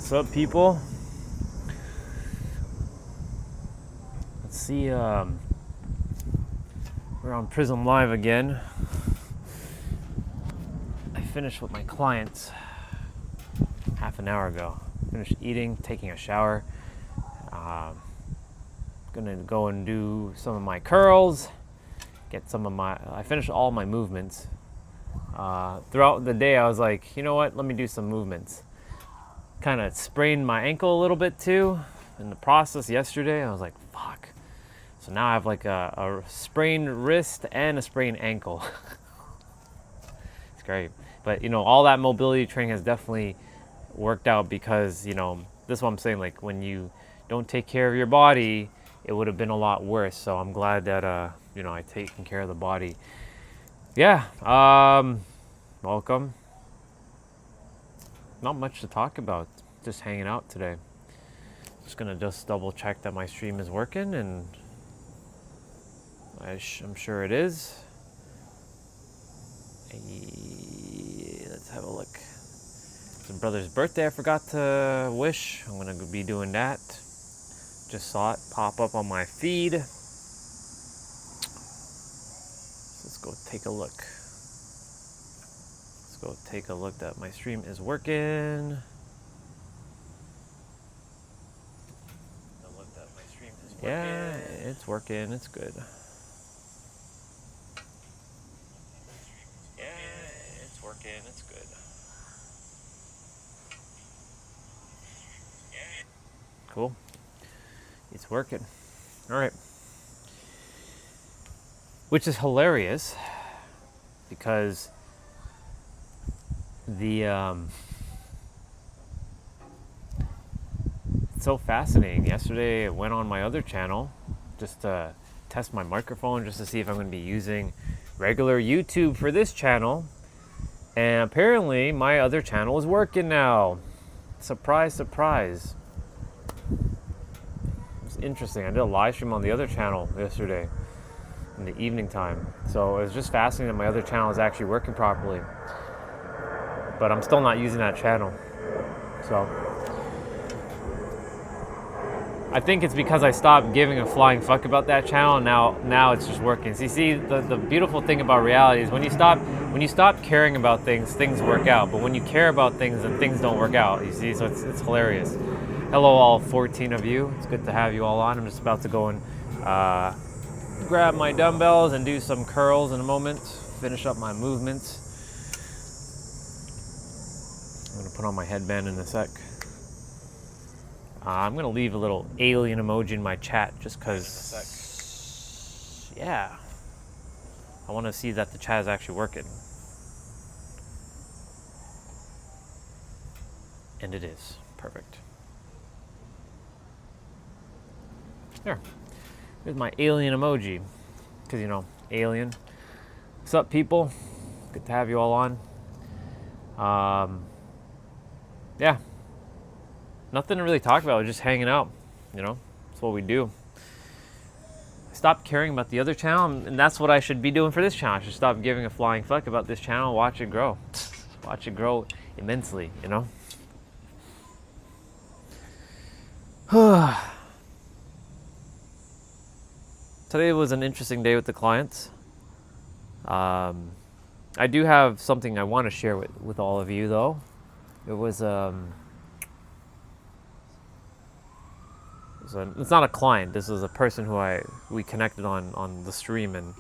What's up, people? Let's see, we're on Prism Live again. I finished with my clients half an hour ago. Finished eating, taking a shower. Gonna go and do some of my curls, get some of my, I finished all my movements. Throughout the day, I was like, you know what, let me do some movements. Kind of sprained my ankle a little bit too in the process yesterday. I was like, fuck. So now I have like a sprained wrist and a sprained ankle. It's great. But you know, all that mobility training has definitely worked out because, you know, this is what I'm saying, like when you don't take care of your body, it would have been a lot worse. So I'm glad that, you know, I taken care of the body. Yeah, welcome. Not much to talk about, just hanging out today. Just gonna double check that my stream is working, and I'm sure it is. Let's have a look. It's my brother's birthday I forgot to wish. I'm gonna be doing that. Just saw it pop up on my feed. Let's go take a look. Let's go take a look that my stream is working. Yeah, it's working. It's good. Yeah, it's working. It's good. Cool. It's working. All right. Which is hilarious because it's so fascinating. Yesterday I went on my other channel just to test my microphone, just to see if I'm going to be using regular YouTube for this channel. And apparently my other channel is working now. Surprise, surprise. It's interesting. I did a live stream on the other channel yesterday in the evening time. So it was just fascinating that my other channel is actually working properly. But I'm still not using that channel. So I think it's because I stopped giving a flying fuck about that channel. Now it's just working. So you see, the beautiful thing about reality is when you stop caring about things, things work out. But when you care about things, then things don't work out. You see, so it's hilarious. Hello, all 14 of you. It's good to have you all on. I'm just about to go and grab my dumbbells and do some curls in a moment. Finish up my movements. I'm gonna put on my headband in a sec. I'm gonna leave a little alien emoji in my chat just because, yeah, I want to see that the chat is actually working. And it is. Perfect. There. Here's my alien emoji. Because, you know, alien. What's up, people? Good to have you all on. Yeah. Nothing to really talk about. We're just hanging out. You know, that's what we do. I stopped caring about the other channel, and that's what I should be doing for this channel. I should stop giving a flying fuck about this channel and watch it grow. Watch it grow immensely, you know? Today was an interesting day with the clients. I do have something I want to share with all of you, though. It was it's not a client. This was a person who we connected on the stream, and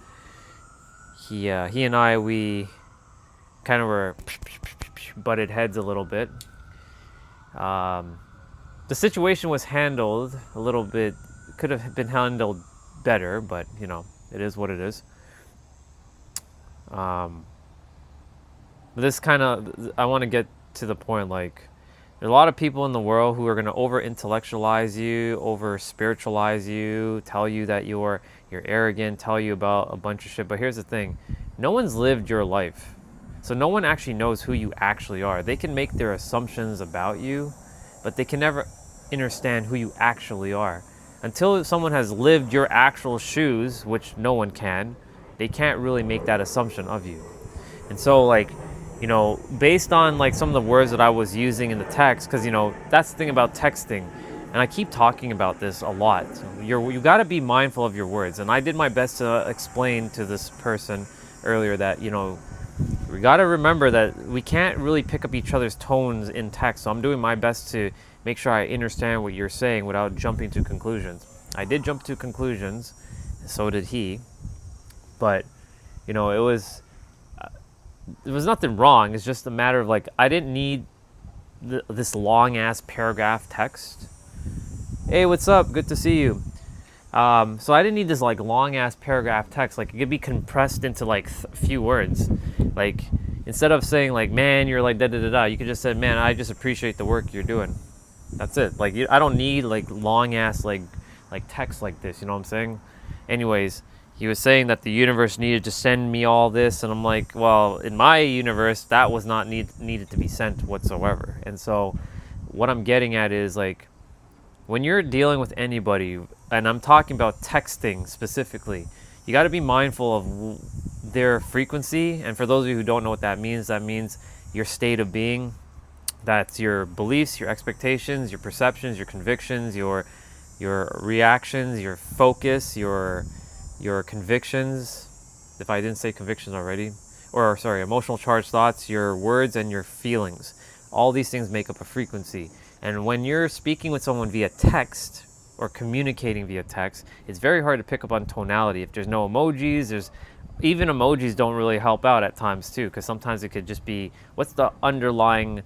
he and I, we kind of were butted heads a little bit. The situation was handled a little bit, could have been handled better, but you know, it is what it is. This kind of, I want to get to the point, like, there's a lot of people in the world who are going to over-intellectualize you, over-spiritualize you, tell you that you're arrogant, tell you about a bunch of shit. But here's the thing. No one's lived your life. So no one actually knows who you actually are. They can make their assumptions about you, but they can never understand who you actually are. Until someone has lived your actual shoes, which no one can, they can't really make that assumption of you. And so, like, you know, based on like some of the words that I was using in the text, because you know that's the thing about texting, and I keep talking about this a lot. So you got to be mindful of your words, and I did my best to explain to this person earlier that you know we got to remember that we can't really pick up each other's tones in text. So I'm doing my best to make sure I understand what you're saying without jumping to conclusions. I did jump to conclusions, so did he, but you know it was nothing wrong. It's just a matter of like I didn't need this long ass paragraph text. Hey, what's up? Good to see you. So I didn't need this like long ass paragraph text. Like it could be compressed into like a few words. Like instead of saying like, man, you're like da da da da, you could just say, man, I just appreciate the work you're doing. That's it. Like I don't need like long ass like text like this. You know what I'm saying? Anyways, he was saying that the universe needed to send me all this, and I'm like, well, in my universe, that was not needed to be sent whatsoever. And so, what I'm getting at is like, when you're dealing with anybody, and I'm talking about texting specifically, you got to be mindful of their frequency. And for those of you who don't know what that means your state of being. That's your beliefs, your expectations, your perceptions, your convictions, your reactions, your focus, your convictions. If I didn't say convictions already, or sorry, emotional charged thoughts, your words, and your feelings. All these things make up a frequency. And when you're speaking with someone via text or communicating via text, it's very hard to pick up on tonality. If there's no emojis, even emojis don't really help out at times too, because sometimes it could just be what's the underlying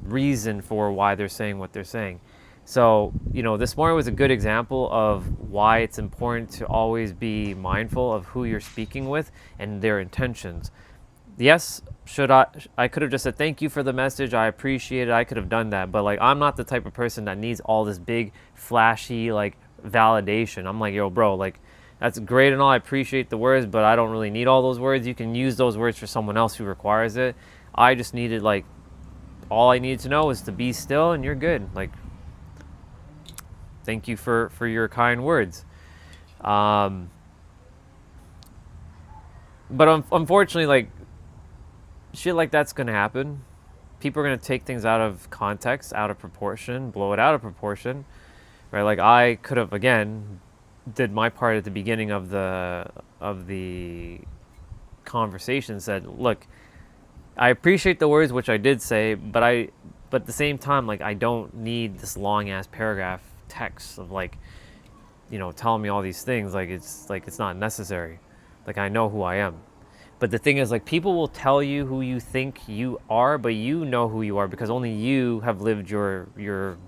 reason for why they're saying what they're saying. So, you know, this morning was a good example of why it's important to always be mindful of who you're speaking with and their intentions. Yes, I could have just said thank you for the message, I appreciate it, I could have done that, but like I'm not the type of person that needs all this big flashy like validation. I'm like, yo bro, like that's great and all, I appreciate the words, but I don't really need all those words. You can use those words for someone else who requires it. I just needed like, all I needed to know was to be still and you're good. Like, thank you for your kind words. But unfortunately, like, shit like that's gonna happen. People are gonna take things out of context, out of proportion, blow it out of proportion, right? Like I could have again did my part at the beginning of the conversation. Said, look, I appreciate the words, which I did say, but at the same time, like I don't need this long ass paragraph text of like, you know, telling me all these things. Like it's not necessary. Like I know who I am. But the thing is, like, people will tell you who you think you are, but you know who you are because only you have lived your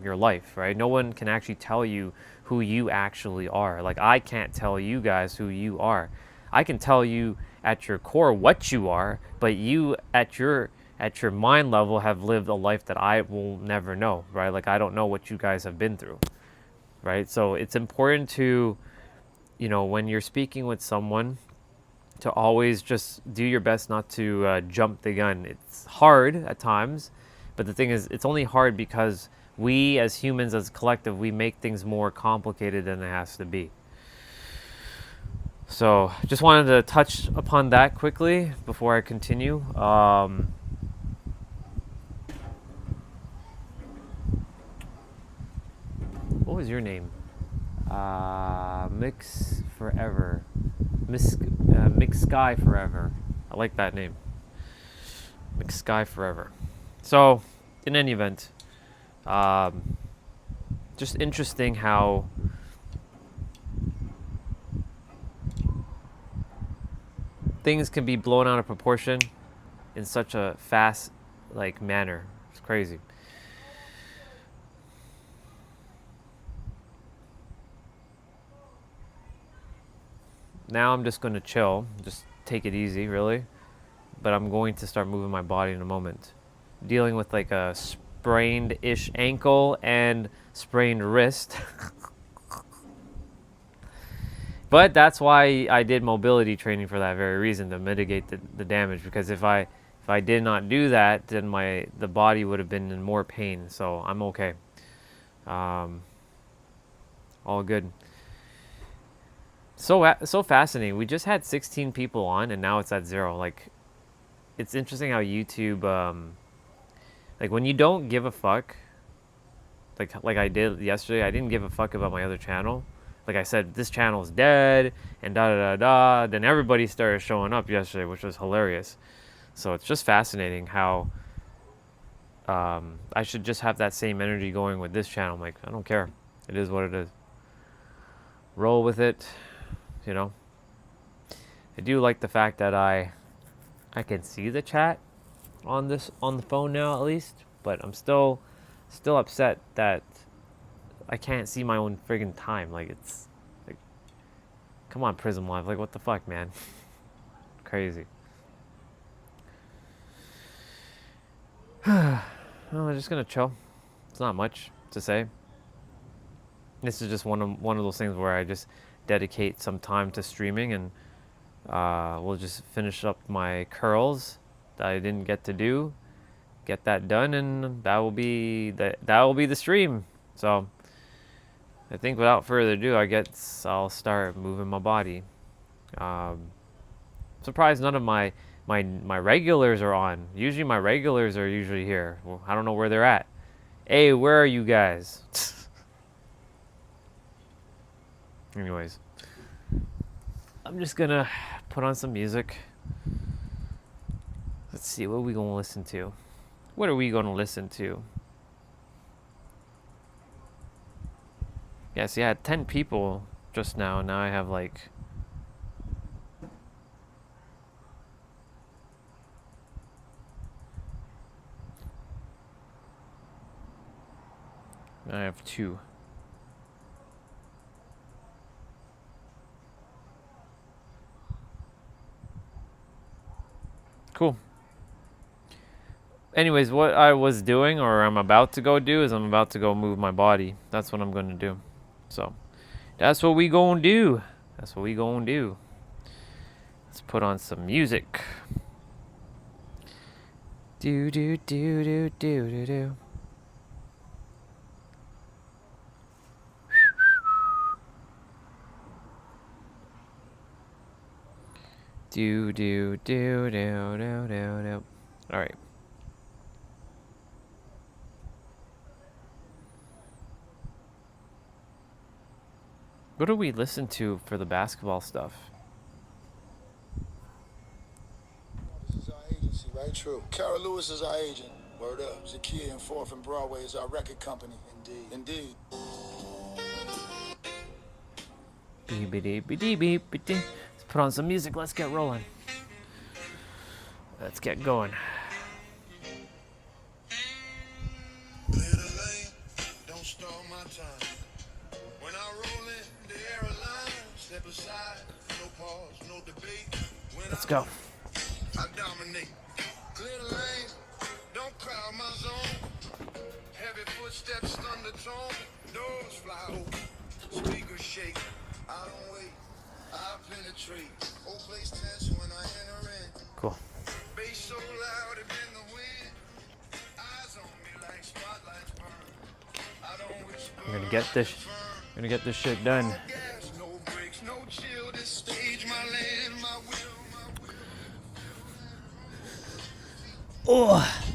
life, right? No one can actually tell you who you actually are. Like, I can't tell you guys who you are. I can tell you at your core what you are, but you at your mind level have lived a life that I will never know, right? Like, I don't know what you guys have been through, right? So it's important to, you know, when you're speaking with someone, to always just do your best not to jump the gun. It's hard at times, but the thing is, it's only hard because we as humans, as a collective, we make things more complicated than it has to be. So just wanted to touch upon that quickly before I continue. What was your name? Mix Forever. Mix Sky Forever. I like that name. Mix Sky Forever. So, in any event, just interesting how things can be blown out of proportion in such a fast, like, manner. It's crazy. Now I'm just going to chill, just take it easy, really. But I'm going to start moving my body in a moment. Dealing with like a sprained-ish ankle and sprained wrist. But that's why I did mobility training for that very reason, to mitigate the damage. Because if I did not do that, then the body would have been in more pain. So I'm okay. All good. So fascinating. We just had 16 people on, and now it's at 0. Like, it's interesting how YouTube, like when you don't give a fuck, like I did yesterday, I didn't give a fuck about my other channel. Like I said, this channel is dead, and da da da da. Then everybody started showing up yesterday, which was hilarious. So it's just fascinating how I should just have that same energy going with this channel. I'm like, I don't care. It is what it is. Roll with it, you know. I do like the fact that I can see the chat on the phone now at least, but I'm still upset that I can't see my own friggin' time. Like, it's like, come on, Prism Live. Like, what the fuck, man? Crazy. Well, I'm just gonna chill. It's not much to say. This is just one of those things where I just dedicate some time to streaming, and we'll just finish up my curls that I didn't get to do, get that done, and that will be the stream. So I think without further ado, I guess I'll start moving my body. Surprised none of my regulars are on. Usually my regulars are usually here. Well, I don't know where they're at. Hey, where are you guys? Anyways, I'm just gonna put on some music. Let's see, what are we gonna listen to? What are we gonna listen to? Yeah, see, I had 10 people just now, and now I have like... I have 2. Cool. Anyways, what I was doing, or I'm about to go do, is I'm about to go move my body. That's what I'm going to do. So, that's what we gonna do. That's what we gonna do. Let's put on some music. Do do do do do do do. Do do do do do do do. All right. What do we listen to for the basketball stuff? This is our agency, right? True. Kara Lewis is our agent. Word up. Zakia and 4th and Broadway is our record company. Indeed. Beep. Let's put on some music. Let's get rolling. Let's get going. Clear the lane, don't stall my time. When I roll in the airline, step aside, no pause, no debate. Let's go. I dominate. Clear the lane, don't crowd my zone. Heavy footsteps, thundertone, doors fly open, speakers shake. I don't wait, I penetrate. Whole place tense when I enter in. Cool. Bass so loud it in the wind. Eyes on me like spotlights burn. I don't whisper. I'm gonna get this shit done. No gas, no brakes, no chill. This stage, my land, my will. Oh.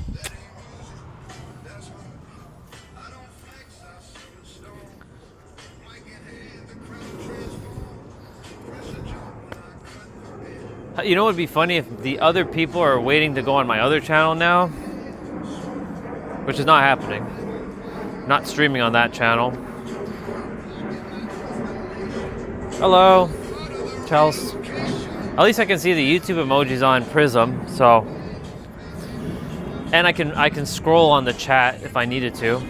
You know what would be funny if the other people are waiting to go on my other channel now, which is not happening. Not streaming on that channel. Hello, Chels. At least I can see the YouTube emojis on Prism, so, and I can scroll on the chat if I needed to.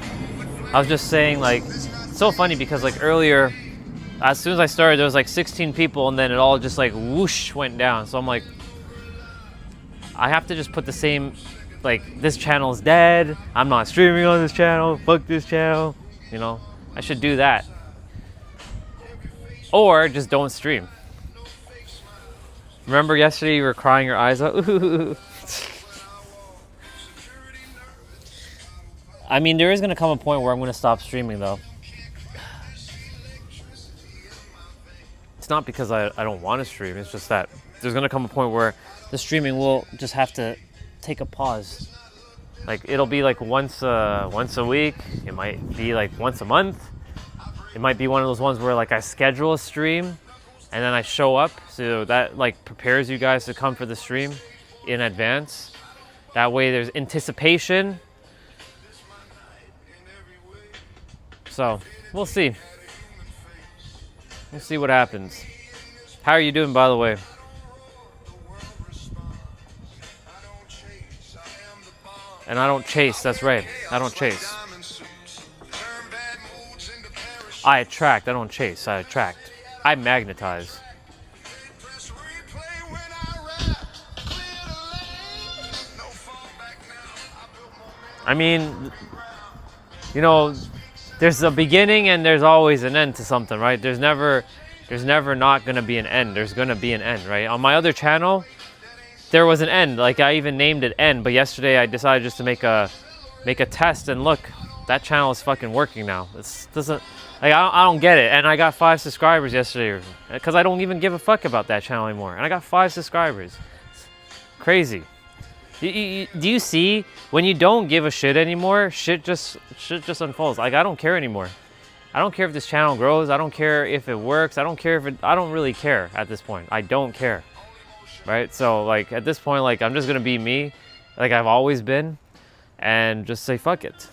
I was just saying, like, it's so funny because like earlier, as soon as I started, there was like 16 people, and then it all just like whoosh went down. So I'm like, I have to just put the same, like, this channel is dead. I'm not streaming on this channel. Fuck this channel. You know, I should do that. Or just don't stream. Remember yesterday you were crying your eyes out? I mean, there is going to come a point where I'm going to stop streaming though. It's not because I don't want to stream. It's just that there's going to come a point where the streaming will just have to take a pause. Like, it'll be like once a week. It might be like once a month. It might be one of those ones where like I schedule a stream and then I show up. So that like prepares you guys to come for the stream in advance. That way there's anticipation. So we'll see. We'll see what happens. How are you doing, by the way? And I don't chase, that's right. I don't chase. I attract, I don't chase, I attract. I magnetize. I mean, you know, there's a beginning and there's always an end to something, right? There's never not gonna be an end. There's gonna be an end, right? On my other channel, there was an end. Like, I even named it end, but yesterday I decided just to make a test, and look, that channel is fucking working now. It doesn't, like, I don't get it. And I got 5 subscribers yesterday because I don't even give a fuck about that channel anymore. And I got 5 subscribers. It's crazy. Do you see, when you don't give a shit anymore, shit just unfolds. Like, I don't care anymore. I don't care if this channel grows. I don't care if it works. I don't really care at this point. I don't care. Right? So, like, at this point, like, I'm just gonna be me, like I've always been, and just say fuck it.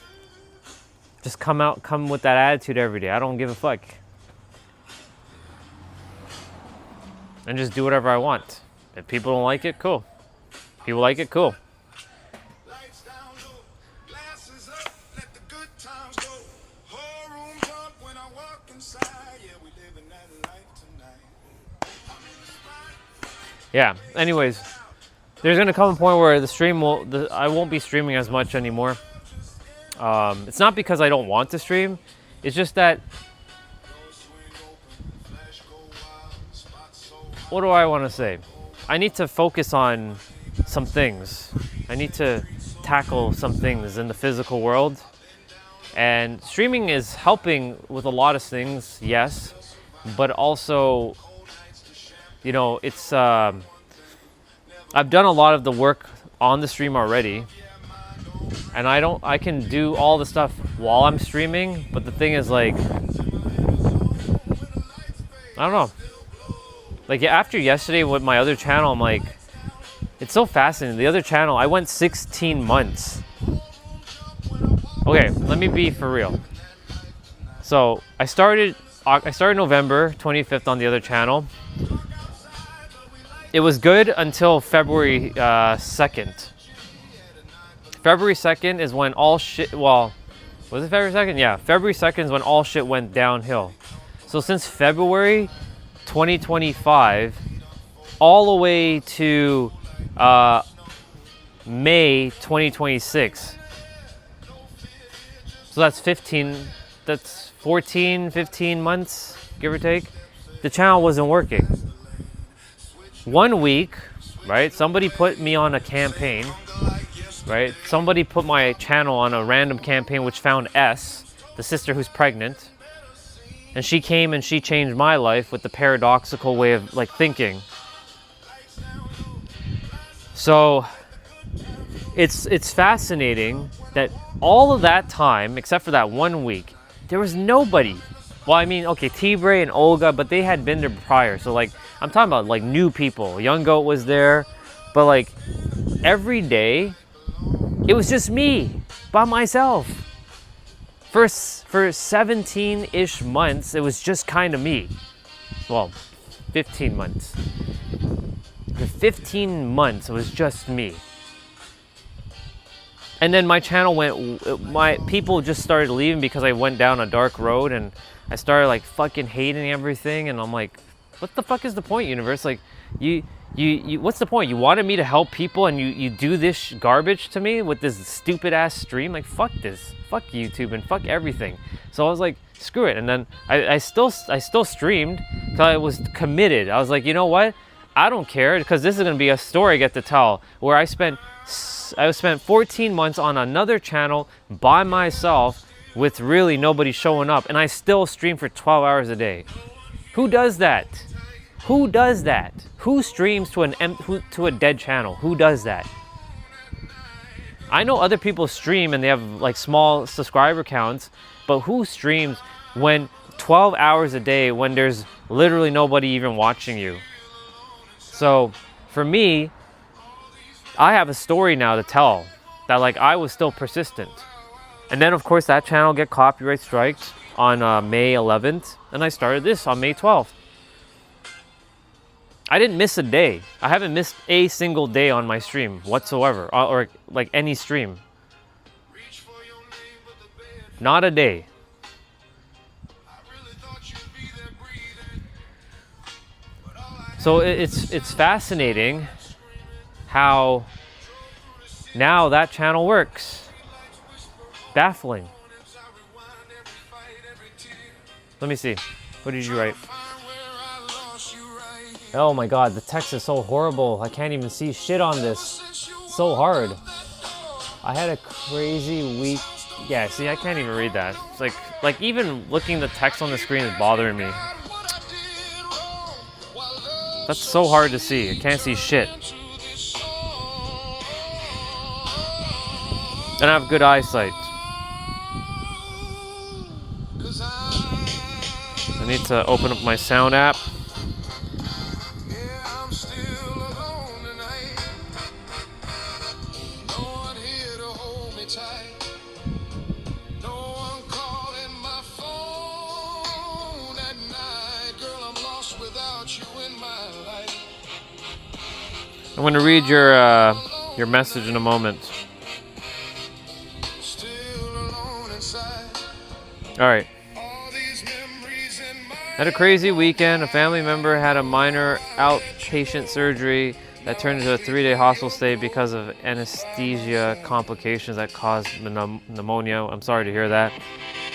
Just come with that attitude every day. I don't give a fuck. And just do whatever I want. If people don't like it, cool. People like it, cool. Yeah, anyways, there's gonna come a point where I won't be streaming as much anymore. It's not because I don't want to stream, it's just that, what do I want to say? I need to focus on some things. I need to tackle some things in the physical world. And streaming is helping with a lot of things, yes, but also, you know, it's I've done a lot of the work on the stream already, and I can do all the stuff while I'm streaming, but the thing is, like, I don't know. Like, after yesterday with my other channel, I'm like, it's so fascinating. The other channel, I went 16 months. Okay, let me be for real. So I started November 25th on the other channel. It was good until February 2nd. February 2nd is when all shit, well, was it February 2nd? Yeah, February 2nd is when all shit went downhill. So since February 2025 all the way to May 2026. So that's 14, 15 months, give or take. The channel wasn't working. 1 week, right? Somebody put me on a campaign, right? Somebody put my channel on a random campaign which found S, the sister who's pregnant. And she came and she changed my life with the paradoxical way of, like, thinking. So it's fascinating that all of that time, except for that 1 week, there was nobody. Well, I mean, okay, T-Bray and Olga, but they had been there prior. So, like, I'm talking about, like, new people. Young Goat was there. But, like, every day, it was just me, by myself. For 17-ish months, it was just kind of me. Well, 15 months. For 15 months, it was just me. And then my channel my people just started leaving because I went down a dark road, and I started, like, fucking hating everything. And I'm like, what the fuck is the point, universe? Like, you what's the point? You wanted me to help people, and you do this garbage to me with this stupid ass stream? Like, fuck this. Fuck YouTube and fuck everything. So I was like, screw it. And then I still streamed because I was committed. I was like, you know what? I don't care, because this is going to be a story I get to tell, where I spent 14 months on another channel by myself with really nobody showing up, and I still stream for 12 hours a day. Who does that? Who does that? Who streams to to a dead channel? Who does that? I know other people stream and they have like small subscriber counts, but who streams when 12 hours a day when there's literally nobody even watching you? So for me, I have a story now to tell that like I was still persistent. And then of course that channel get copyright striked on May 11th, and I started this on May 12th. I didn't miss a day. I haven't missed a single day on my stream whatsoever, or like any stream. Not a day. So it's fascinating how now that channel works. Baffling. Let me see. What did you write? Oh my god, the text is so horrible. I can't even see shit on this. It's so hard. I had a crazy week. Yeah, see, I can't even read that. It's like even looking at the text on the screen is bothering me. That's so hard to see. I can't see shit. And I have good eyesight. I need to open up my sound app. I'm going to read your message in a moment. All right. Had a crazy weekend. A family member had a minor outpatient surgery that turned into a 3-day hospital stay because of anesthesia complications that caused pneumonia. I'm sorry to hear that.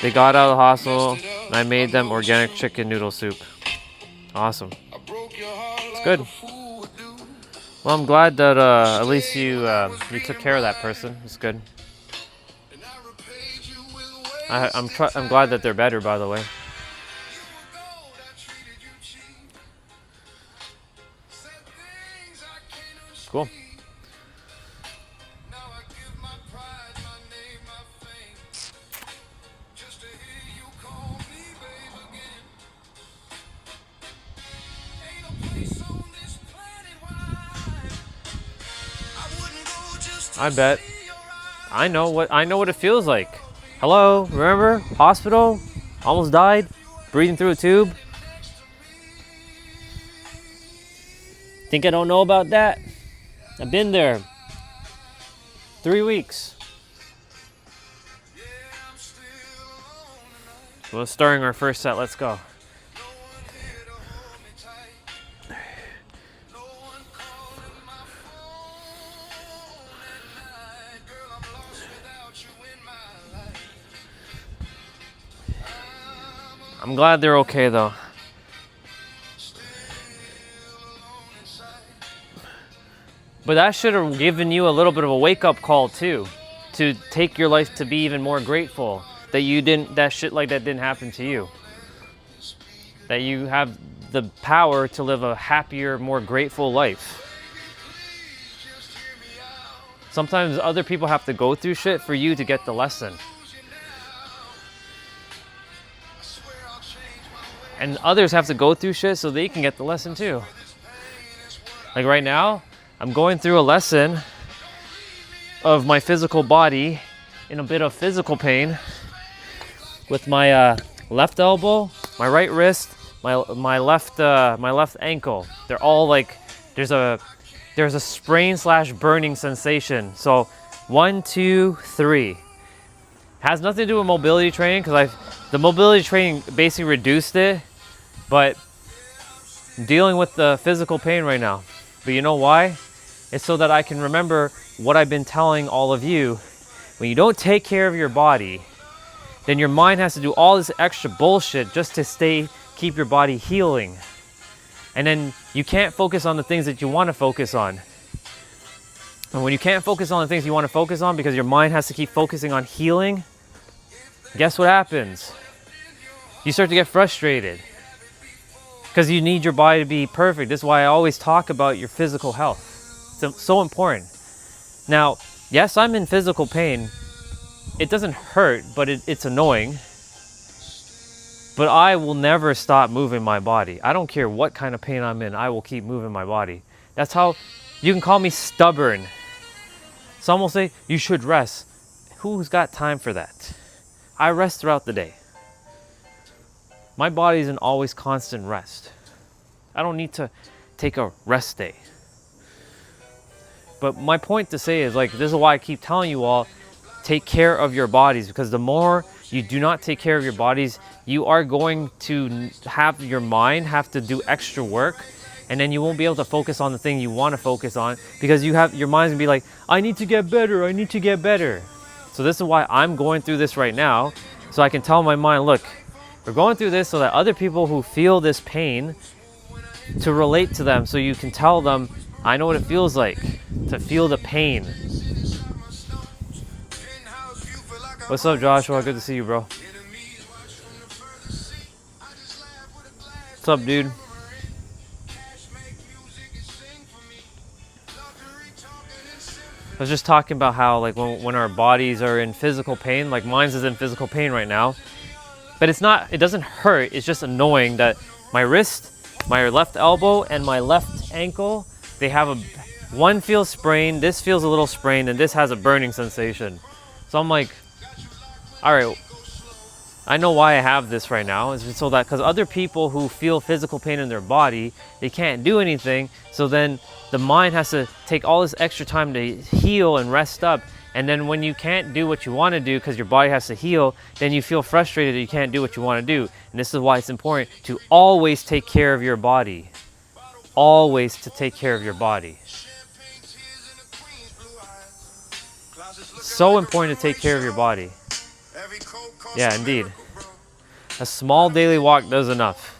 They got out of the hospital, and I made them organic chicken noodle soup. Awesome. It's good. Well, I'm glad that at least you took care of that person. It's good. I'm glad that they're better, by the way. Cool. I bet. I know what it feels like. Hello, remember? Hospital? Almost died? Breathing through a tube? Think I don't know about that? I've been there. 3 weeks. Well, starting our first set, let's go. I'm glad they're okay though. But that should have given you a little bit of a wake-up call too, to take your life to be even more grateful that that shit like that didn't happen to you. That you have the power to live a happier, more grateful life. Sometimes other people have to go through shit for you to get the lesson. And others have to go through shit so they can get the lesson too. Like right now, I'm going through a lesson of my physical body in a bit of physical pain with my left elbow, my right wrist, my left ankle. They're all like there's a sprain / burning sensation. So 1, 2, 3. Has nothing to do with mobility training because the mobility training basically reduced it, but I'm dealing with the physical pain right now. But you know why? It's so that I can remember what I've been telling all of you. When you don't take care of your body, then your mind has to do all this extra bullshit just to keep your body healing. And then you can't focus on the things that you want to focus on. And when you can't focus on the things you want to focus on because your mind has to keep focusing on healing, guess what happens? You start to get frustrated. because you need your body to be perfect. This is why I always talk about your physical health. It's so important. Now, yes, I'm in physical pain. It doesn't hurt, but it's annoying. But I will never stop moving my body. I don't care what kind of pain I'm in. I will keep moving my body. That's how you can call me stubborn. Some will say, you should rest. Who's got time for that? I rest throughout the day. My body isn't always constant rest. I don't need to take a rest day. But my point to say is, like, this is why I keep telling you all, take care of your bodies, because the more you do not take care of your bodies, you are going to have your mind have to do extra work, and then you won't be able to focus on the thing you want to focus on, because you have your mind's gonna be like, I need to get better, I need to get better. So this is why I'm going through this right now, so I can tell my mind, look, we're going through this so that other people who feel this pain, to relate to them, so you can tell them, I know what it feels like to feel the pain. What's up, Joshua? Good to see you, bro. What's up, dude? I was just talking about how, like, when our bodies are in physical pain, like mine's is in physical pain right now, but it doesn't hurt, it's just annoying that my wrist, my left elbow, and my left ankle, they have one feels sprained, this feels a little sprained, and this has a burning sensation. So I'm like, all right, I know why I have this right now. It's so that, because other people who feel physical pain in their body, they can't do anything. So then the mind has to take all this extra time to heal and rest up. And then when you can't do what you want to do because your body has to heal, then you feel frustrated that you can't do what you want to do. And this is why it's important to always take care of your body. Always to take care of your body. So important to take care of your body. Yeah, indeed. A small daily walk does enough.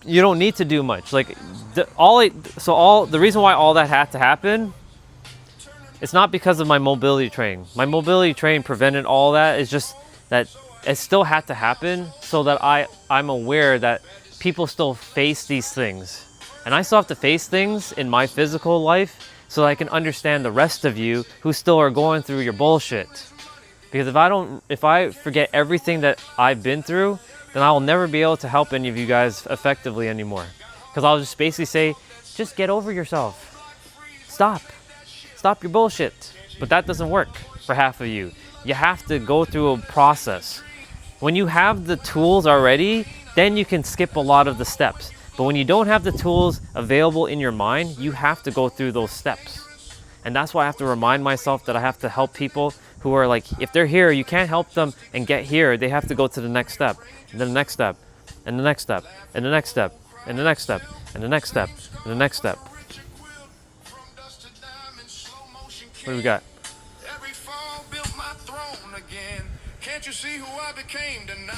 You don't need to do much. Like the reason why all that had to happen, it's not because of my mobility training. My mobility training prevented all that. It's just that it still had to happen so that I'm aware that people still face these things. And I still have to face things in my physical life so that I can understand the rest of you who still are going through your bullshit. Because if I forget everything that I've been through, then I will never be able to help any of you guys effectively anymore. Because I'll just basically say, just get over yourself. Stop your bullshit. But that doesn't work for half of you. You have to go through a process. When you have the tools already, then you can skip a lot of the steps. But when you don't have the tools available in your mind, you have to go through those steps. And that's why I have to remind myself that I have to help people who are like, if they're here, you can't help them and get here. They have to go to the next step, and then the next step, and the next step, and the next step, and the next step, and the next step, and the next step. What do we got?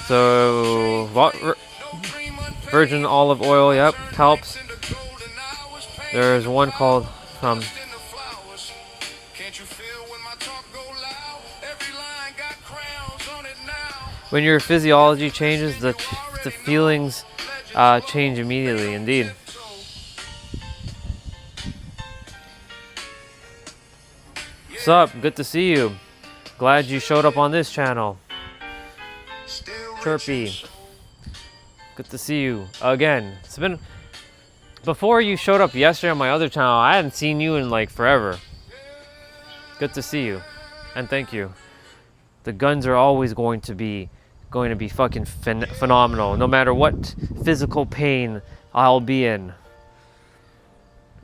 So, virgin olive oil, yep, helps. There's one called when your physiology changes, the feelings change immediately, indeed. What's up? Good to see you. Glad you showed up on this channel. Chirpy. Good to see you again. It's been before you showed up yesterday on my other channel. I hadn't seen you in like forever. Good to see you, and thank you. The guns are always going to be fucking phenomenal, no matter what physical pain I'll be in.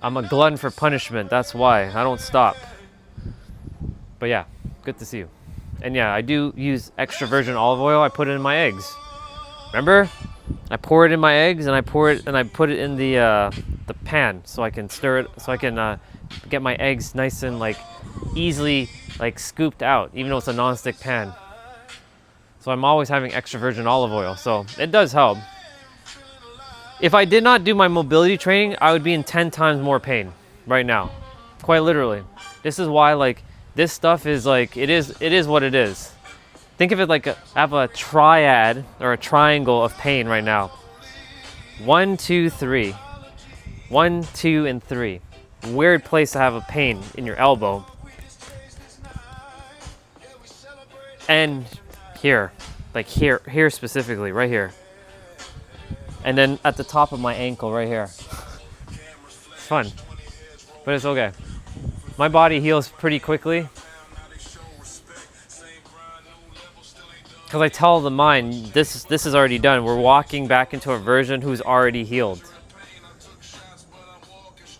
I'm a glutton for punishment. That's why I don't stop. But yeah, good to see you. And yeah, I do use extra virgin olive oil. I put it in my eggs. Remember? I pour it in my eggs, and I put it in the pan so I can stir it, so I can get my eggs nice and like easily like scooped out, even though it's a non-stick pan. So I'm always having extra virgin olive oil, so it does help. If I did not do my mobility training, I would be in 10 times more pain right now, quite literally. This is why like this stuff is like it is what it is. Think of it like I have a triad or a triangle of pain right now. 1, 2, 3. 1, 2, and 3. Weird place to have a pain in your elbow. And here, like here specifically, right here. And then at the top of my ankle, right here. It's fun, but it's okay. My body heals pretty quickly. Because I tell the mind, this is already done. We're walking back into a version who's already healed.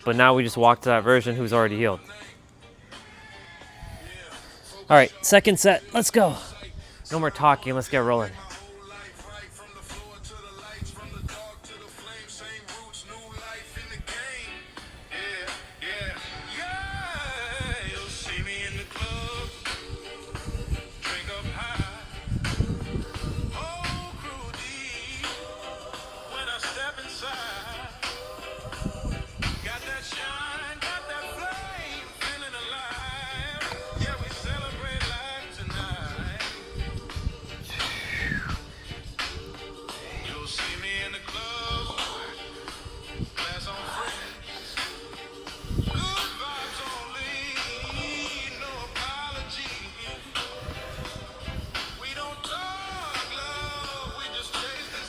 But now we just walk to that version who's already healed. All right, second set, let's go. No more talking, let's get rolling.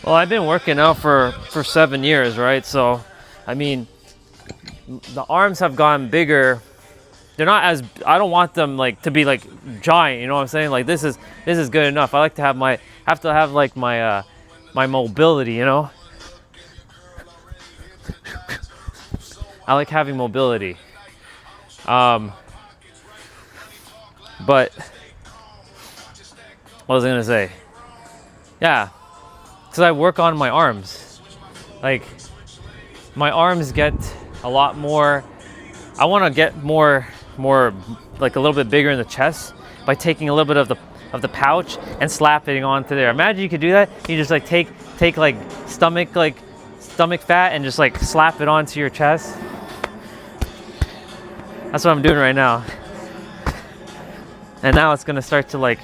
Well, I've been working out for 7 years, right? So, I mean, the arms have gotten bigger. They're not as, I don't want them like to be like giant, you know what I'm saying? Like this is good enough. I like to have my my mobility, you know? I like having mobility. But what was I gonna say? Yeah, because I work on my arms. Like my arms get a lot more. I want to get more like a little bit bigger in the chest by taking a little bit of the pouch and slapping onto there. Imagine you could do that. You just like take like stomach fat and just like slap it onto your chest. That's what I'm doing right now. And now it's gonna start to like,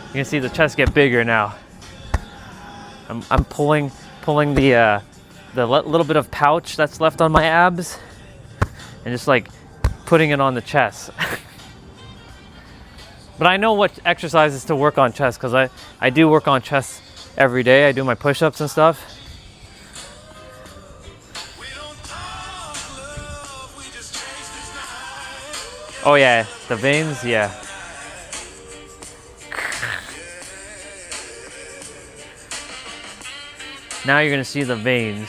you can see the chest get bigger now. I'm pulling the little bit of pouch that's left on my abs and just like putting it on the chest. But I know what exercises to work on chest because I do work on chest every day. I do my push-ups and stuff. Oh yeah, the veins, yeah. Now you're gonna see the veins.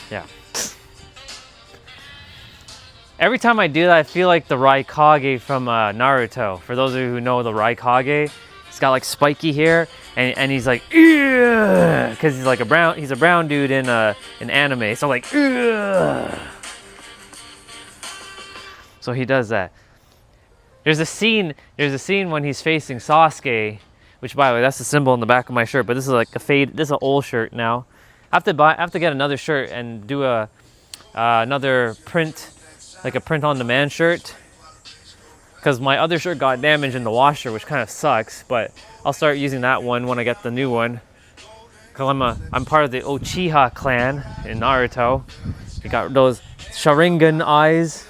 Yeah. Every time I do that, I feel like the Raikage from Naruto. For those of you who know the Raikage, he's got like spiky hair, and he's like, because he's like he's a brown dude in anime. So like, so he does that. There's a scene when he's facing Sasuke, which by the way, that's the symbol in the back of my shirt. But this is like a fade. This is an old shirt now. I have to get another shirt and do another print. Like a print-on-demand shirt, because my other shirt got damaged in the washer, which kind of sucks. But I'll start using that one when I get the new one. Cause I'm part of the Uchiha clan in Naruto. You got those Sharingan eyes.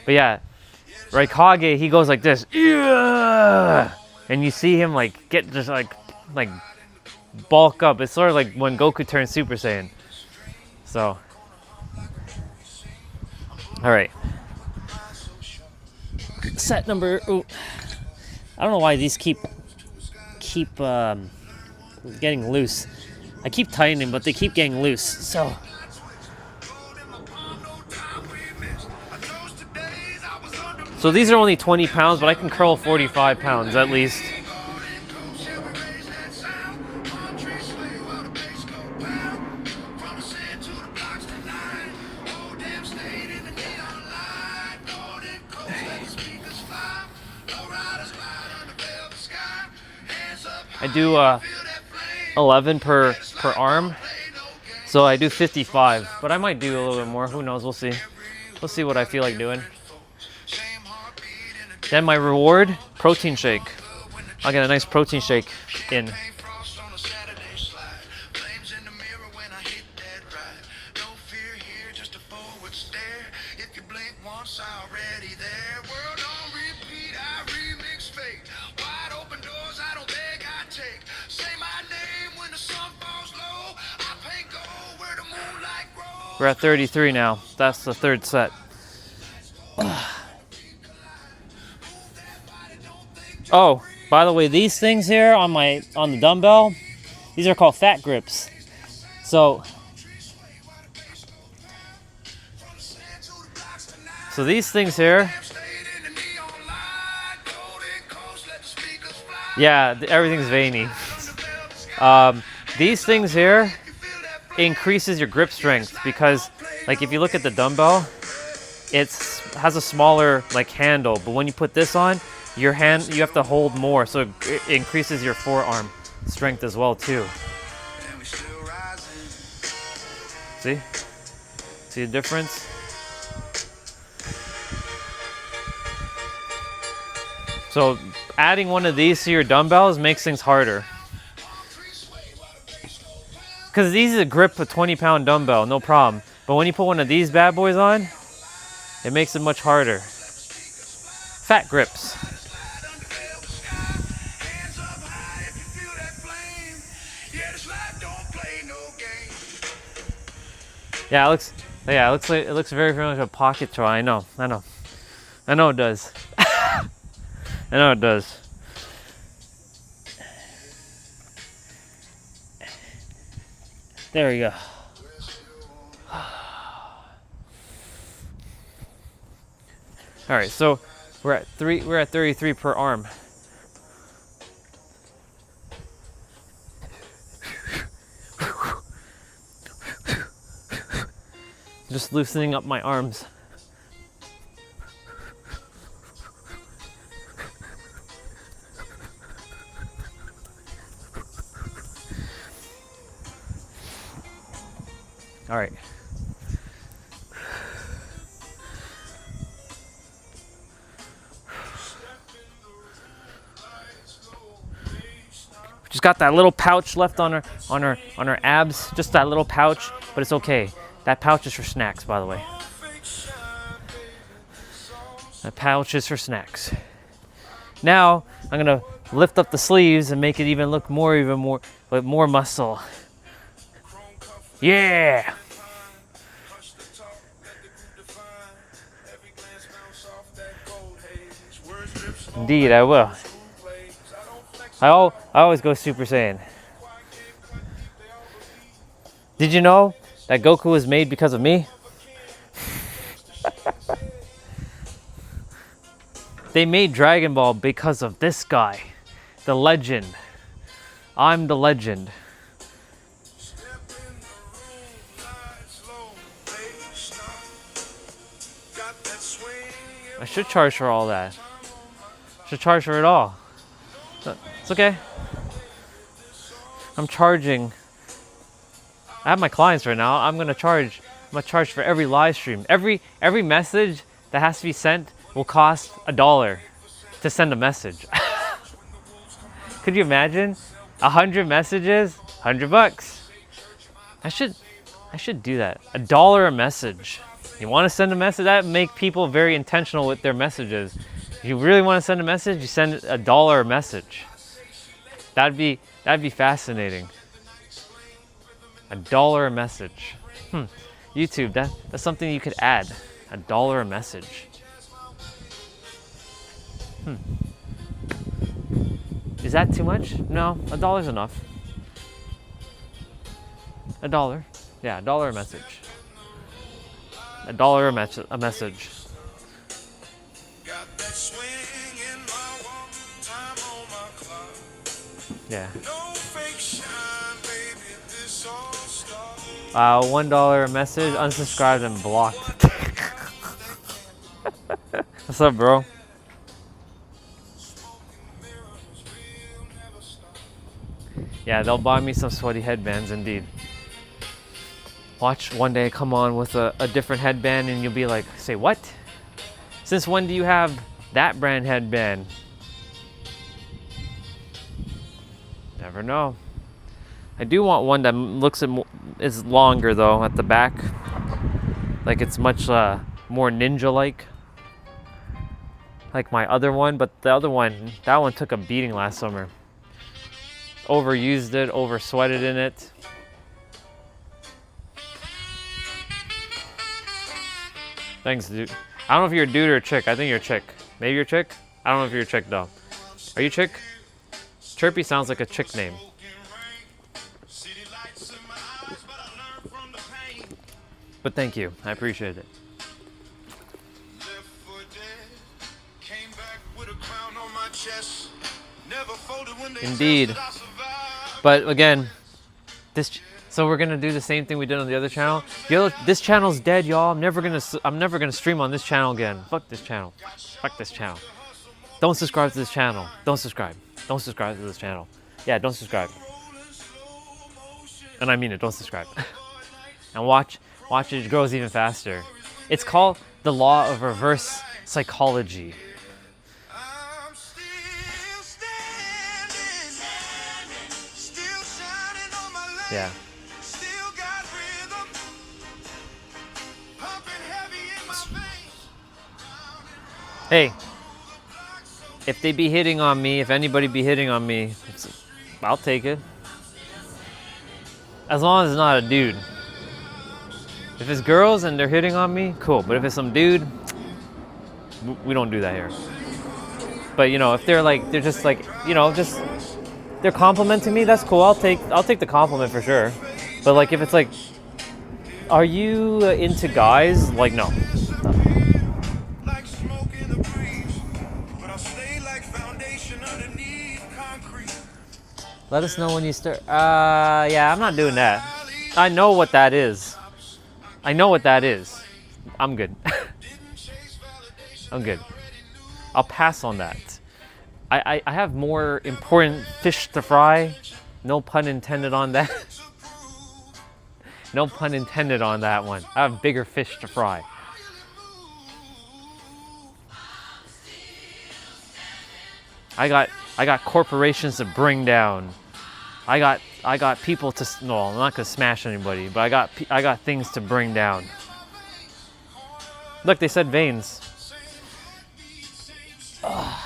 But yeah, Raikage, he goes like this, and you see him like get just like bulk up. It's sort of like when Goku turns Super Saiyan. So. All right. Set number. Ooh, I don't know why these keep getting loose. I keep tightening, but they keep getting loose. So. So these are only 20 pounds, but I can curl 45 pounds at least. I do 11 per arm, so I do 55, but I might do a little bit more. Who knows? We'll see. We'll see what I feel like doing. Then my reward, protein shake. I'll get a nice protein shake in. If you blink once, already there. World on repeat, I remix fate. Wide open doors, I don't beg, I take. Say my name when the sun falls low. I paint gold where the moonlight grows. We're at 33 now. That's the third set. Oh, by the way, these things here on the dumbbell, these are called fat grips. So these things here, yeah, everything's veiny. These things here increases your grip strength because, like, if you look at the dumbbell, it has a smaller like handle, but when you put this on, your hand, you have to hold more, so it increases your forearm strength as well too. See the difference? So adding one of these to your dumbbells makes things harder. Because it's easy to grip a 20-pound dumbbell, no problem. But when you put one of these bad boys on, it makes it much harder. Fat grips. Yeah, it looks very much like a pocket toy. I know it does. I know it does. There we go. All right, so we're at 33 per arm. Just loosening up my arms. All right. Just got that little pouch left on her abs, just that little pouch, but it's okay. That pouch is for snacks, by the way. That pouch is for snacks. Now I'm gonna lift up the sleeves and make it even look more with more muscle. Yeah. Indeed, I will. I always go Super Saiyan. Did you know that Goku was made because of me? They made Dragon Ball because of this guy, the legend. I'm the legend. I should charge for all that. Should charge for it all. It's okay. I'm charging. I have my clients right now. I'm gonna charge for every live stream. Every message that has to be sent will cost $1 to send a message. Could you imagine? 100 messages, $100. I should do that. $1 a message. You want to send a message? That make people very intentional with their messages. If you really want to send a message, you send $1 a message. That'd be fascinating. $1 a message. YouTube, that's something you could add. $1 a message. Is that too much? No, $1's enough. $1. Yeah, $1 a message. $1 a message. Yeah. $1 a message, unsubscribed and blocked. What's up, bro? Yeah, they'll buy me some sweaty headbands, indeed. Watch one day come on with a different headband and you'll be like, say what? Since when do you have that brand headband? Never know. I do want one that is longer though at the back. Like it's much more ninja-like. Like my other one, but the other one, that one took a beating last summer. Overused it, over sweated in it. Thanks, dude. I don't know if you're a dude or a chick. I think you're a chick. Maybe you're a chick? I don't know if you're a chick though. Are you a chick? Chirpy sounds like a chick name. But thank you. I appreciate it. Indeed. But again, so we're gonna do the same thing we did on the other channel. This channel's dead, y'all. I'm never gonna stream on this channel again. Fuck this channel. Fuck this channel. Don't subscribe to this channel. Don't subscribe. Don't subscribe to this channel. Yeah, don't subscribe. And I mean it. Don't subscribe. And watch it grows even faster. It's called the law of reverse psychology. Yeah. Hey, if they be hitting on me, if anybody be hitting on me, I'll take it. As long as it's not a dude. If it's girls and they're hitting on me, cool. But if it's some dude, we don't do that here. But you know, if they're just like, you know, just they're complimenting me, that's cool. I'll take the compliment for sure. But like if it's like, are you into guys? Like no. Let us know when you start. Yeah, I'm not doing that. I know what that is. I know what that is. I'm good. I'm good. I'll pass on that. I have more important fish to fry. No pun intended on that. No pun intended on that one. I have bigger fish to fry. I got corporations to bring down. I got people to, no, I'm not gonna smash anybody, but I got things to bring down. Look, they said veins. Ugh.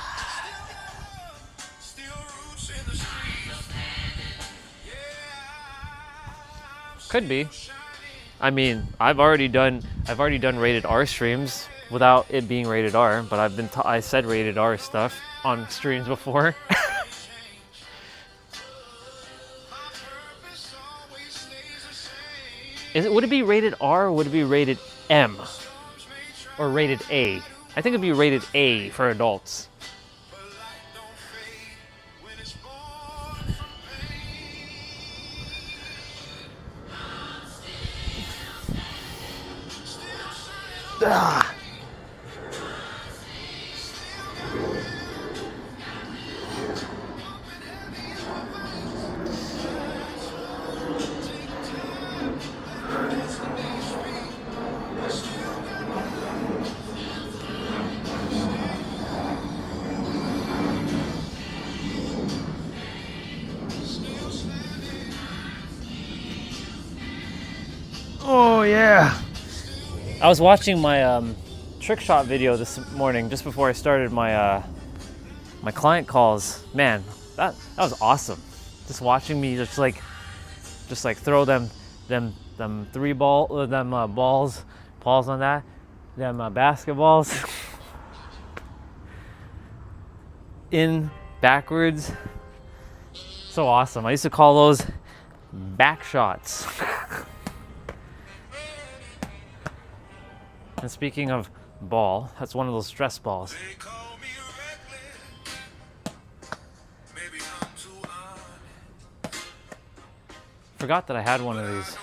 Could be. I mean, I've already done rated R streams without it being rated R, but I said rated R stuff on streams before. Would it be rated R or would it be rated M? Or rated A? I think it'd be rated A for adults. Ah. Oh yeah. I was watching my trick shot video this morning just before I started my my client calls. Man, that was awesome. Just watching me just like throw them balls on that, them basketballs in backwards. So awesome. I used to call those back shots. And speaking of ball, that's one of those stress balls. Forgot that I had one of these.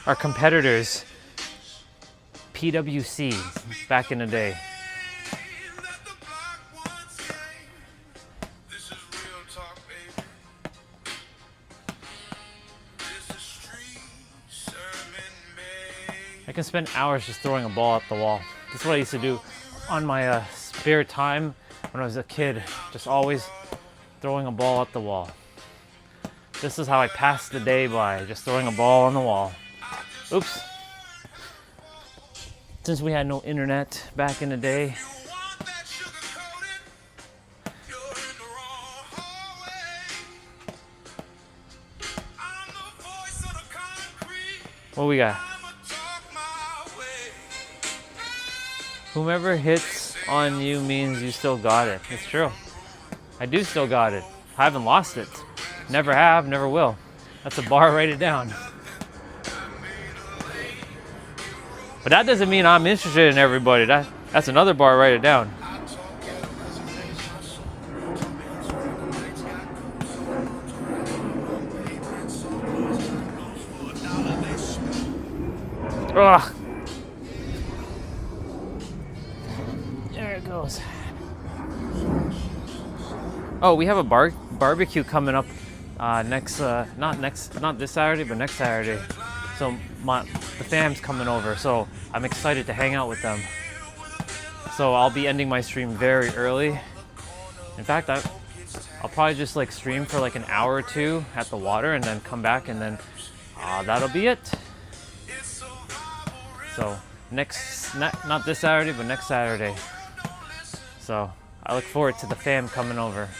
Our competitors, PWC, back in the day. I can spend hours just throwing a ball at the wall. That's what I used to do on my spare time when I was a kid. Just always throwing a ball at the wall. This is how I pass the day by, just throwing a ball on the wall. Oops. Since we had no internet back in the day. What we got? Whomever hits on you means you still got it. It's true. I do still got it. I haven't lost it. Never have, never will. That's a bar, write it down. But that doesn't mean I'm interested in everybody. That's another bar, write it down. Ugh. There it goes. Oh, we have a barbecue coming up not this Saturday, but next Saturday. So the fam's coming over, so I'm excited to hang out with them. So I'll be ending my stream very early. In fact, I'll probably just like stream for like an hour or two at the water and then come back, and then that'll be it. So not this Saturday, but next Saturday. So I look forward to the fam coming over.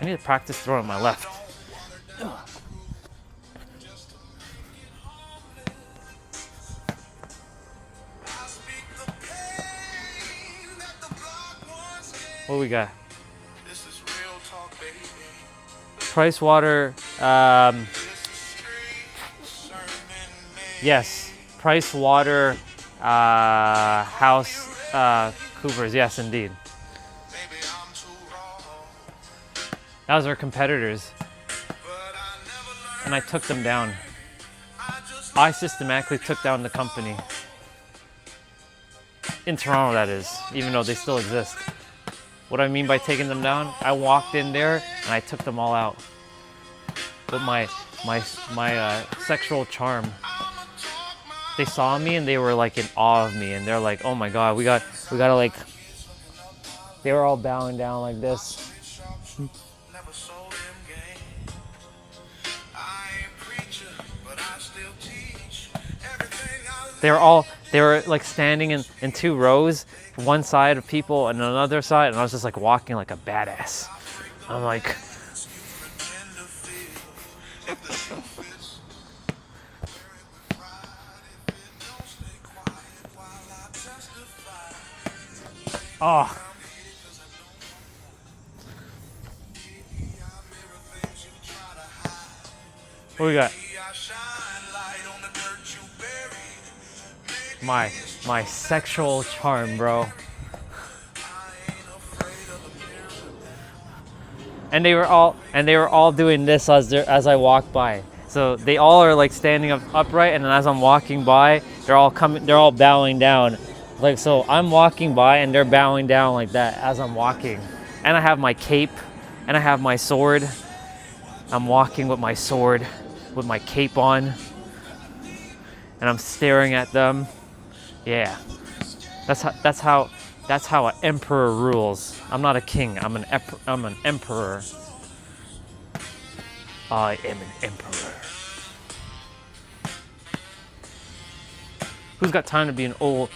I need to practice throwing my left. What we got? Price water. Yes. Price water. House. Coopers. Yes, indeed. That was our competitors. And I took them down. I systematically took down the company. In Toronto, that is, even though they still exist. What I mean by taking them down, I walked in there and I took them all out. With my sexual charm. They saw me and they were like in awe of me, and they're like, oh my god, we gotta like, they were all bowing down like this. They were like standing in two rows, one side of people and another side, and I was just like walking like a badass. I'm like, oh. What we got? My sexual charm, bro. And they were all doing this as I walked by. So they all are like standing up upright, and then as I'm walking by, they're all bowing down. Like, so I'm walking by and they're bowing down like that as I'm walking. And I have my cape and I have my sword. I'm walking with my sword with my cape on, and I'm staring at them. Yeah, that's how an emperor rules. I'm not a king. I'm an emperor. I am an emperor. Who's got time to be an old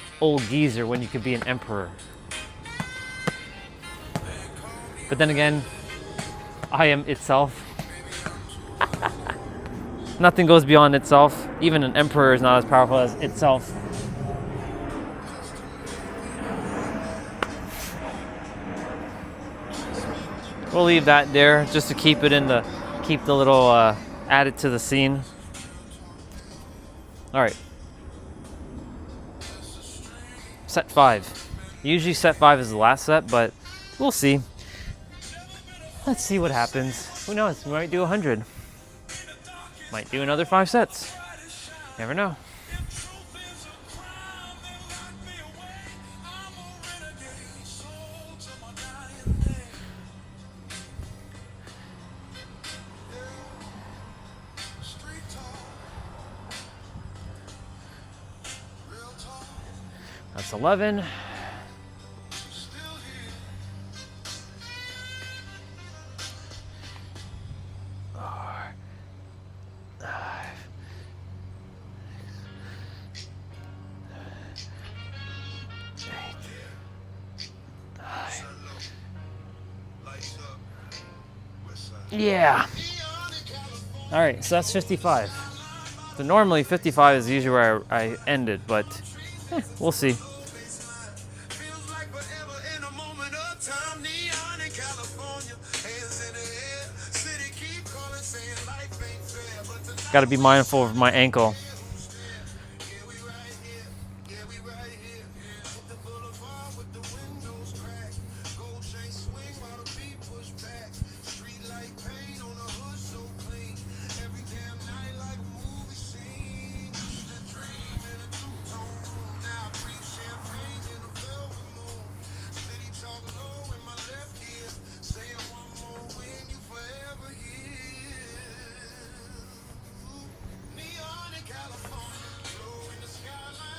geezer when you could be an emperor? But then again, I am itself. Nothing goes beyond itself. Even an emperor is not as powerful as itself. We'll leave that there just to keep the little add it to the scene. All right. Set 5. Usually set 5 is the last set, but we'll see. Let's see what happens. Who knows? We might do 100. Might do another 5 sets. Never know. That's 11. Yeah. All right, so that's 55. So normally 55 is usually where I end it, but we'll see. Got to be mindful of my ankle.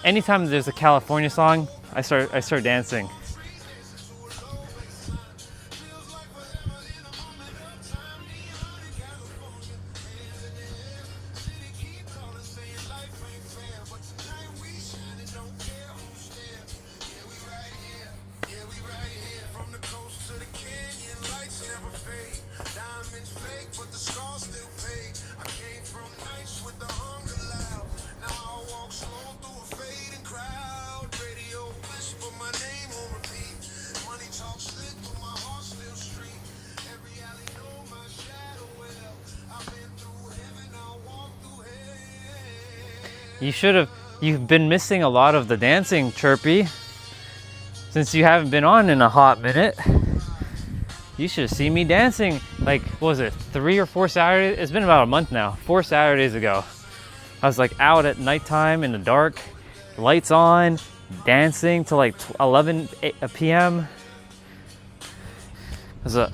Anytime there's a California song, I start dancing. You've been missing a lot of the dancing, Chirpy. Since you haven't been on in a hot minute. You should have seen me dancing, like, what was it, 3 or 4 Saturdays? It's been about a month now, 4 Saturdays ago. I was like out at nighttime in the dark, lights on, dancing till like 11 p.m. And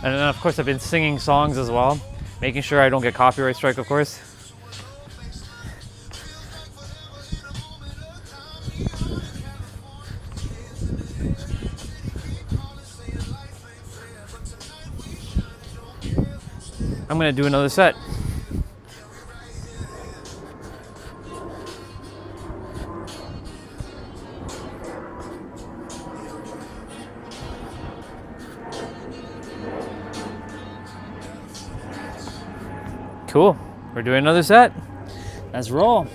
then of course I've been singing songs as well, making sure I don't get copyright strike, of course. I'm gonna do another set. Cool, we're doing another set. Let's roll.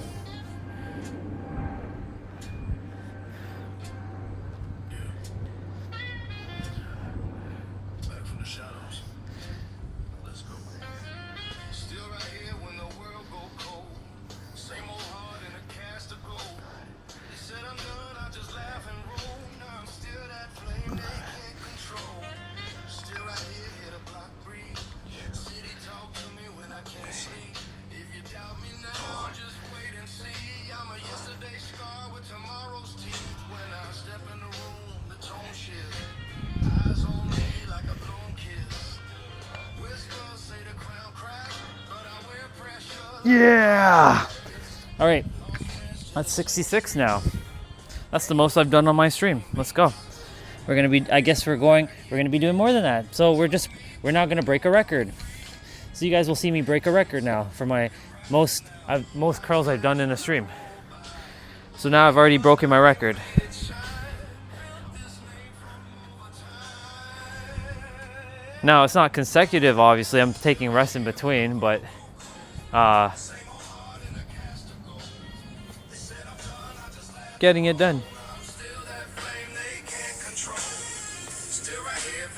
Yeah! All right, that's 66 now. That's the most I've done on my stream. Let's go. We're gonna be, I guess we're gonna be doing more than that. So we're not gonna break a record. So you guys will see me break a record now for my most curls I've done in a stream. So now I've already broken my record. Now it's not consecutive, obviously. I'm taking rest in between, but getting it done.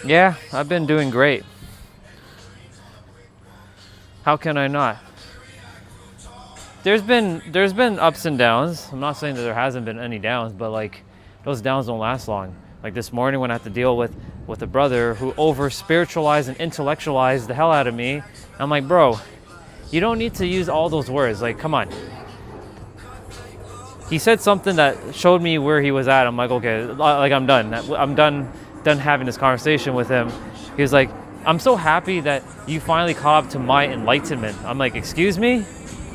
Yeah, I've been doing great. How can I not? There's been ups and downs. I'm not saying that there hasn't been any downs, but like those downs don't last long. Like this morning when I had to deal with a brother who over spiritualized and intellectualized the hell out of me. I'm like, bro, you don't need to use all those words. Like, come on. He said something that showed me where he was at. I'm like, okay, like I'm done. I'm done having this conversation with him. He was like, I'm so happy that you finally caught up to my enlightenment. I'm like, excuse me?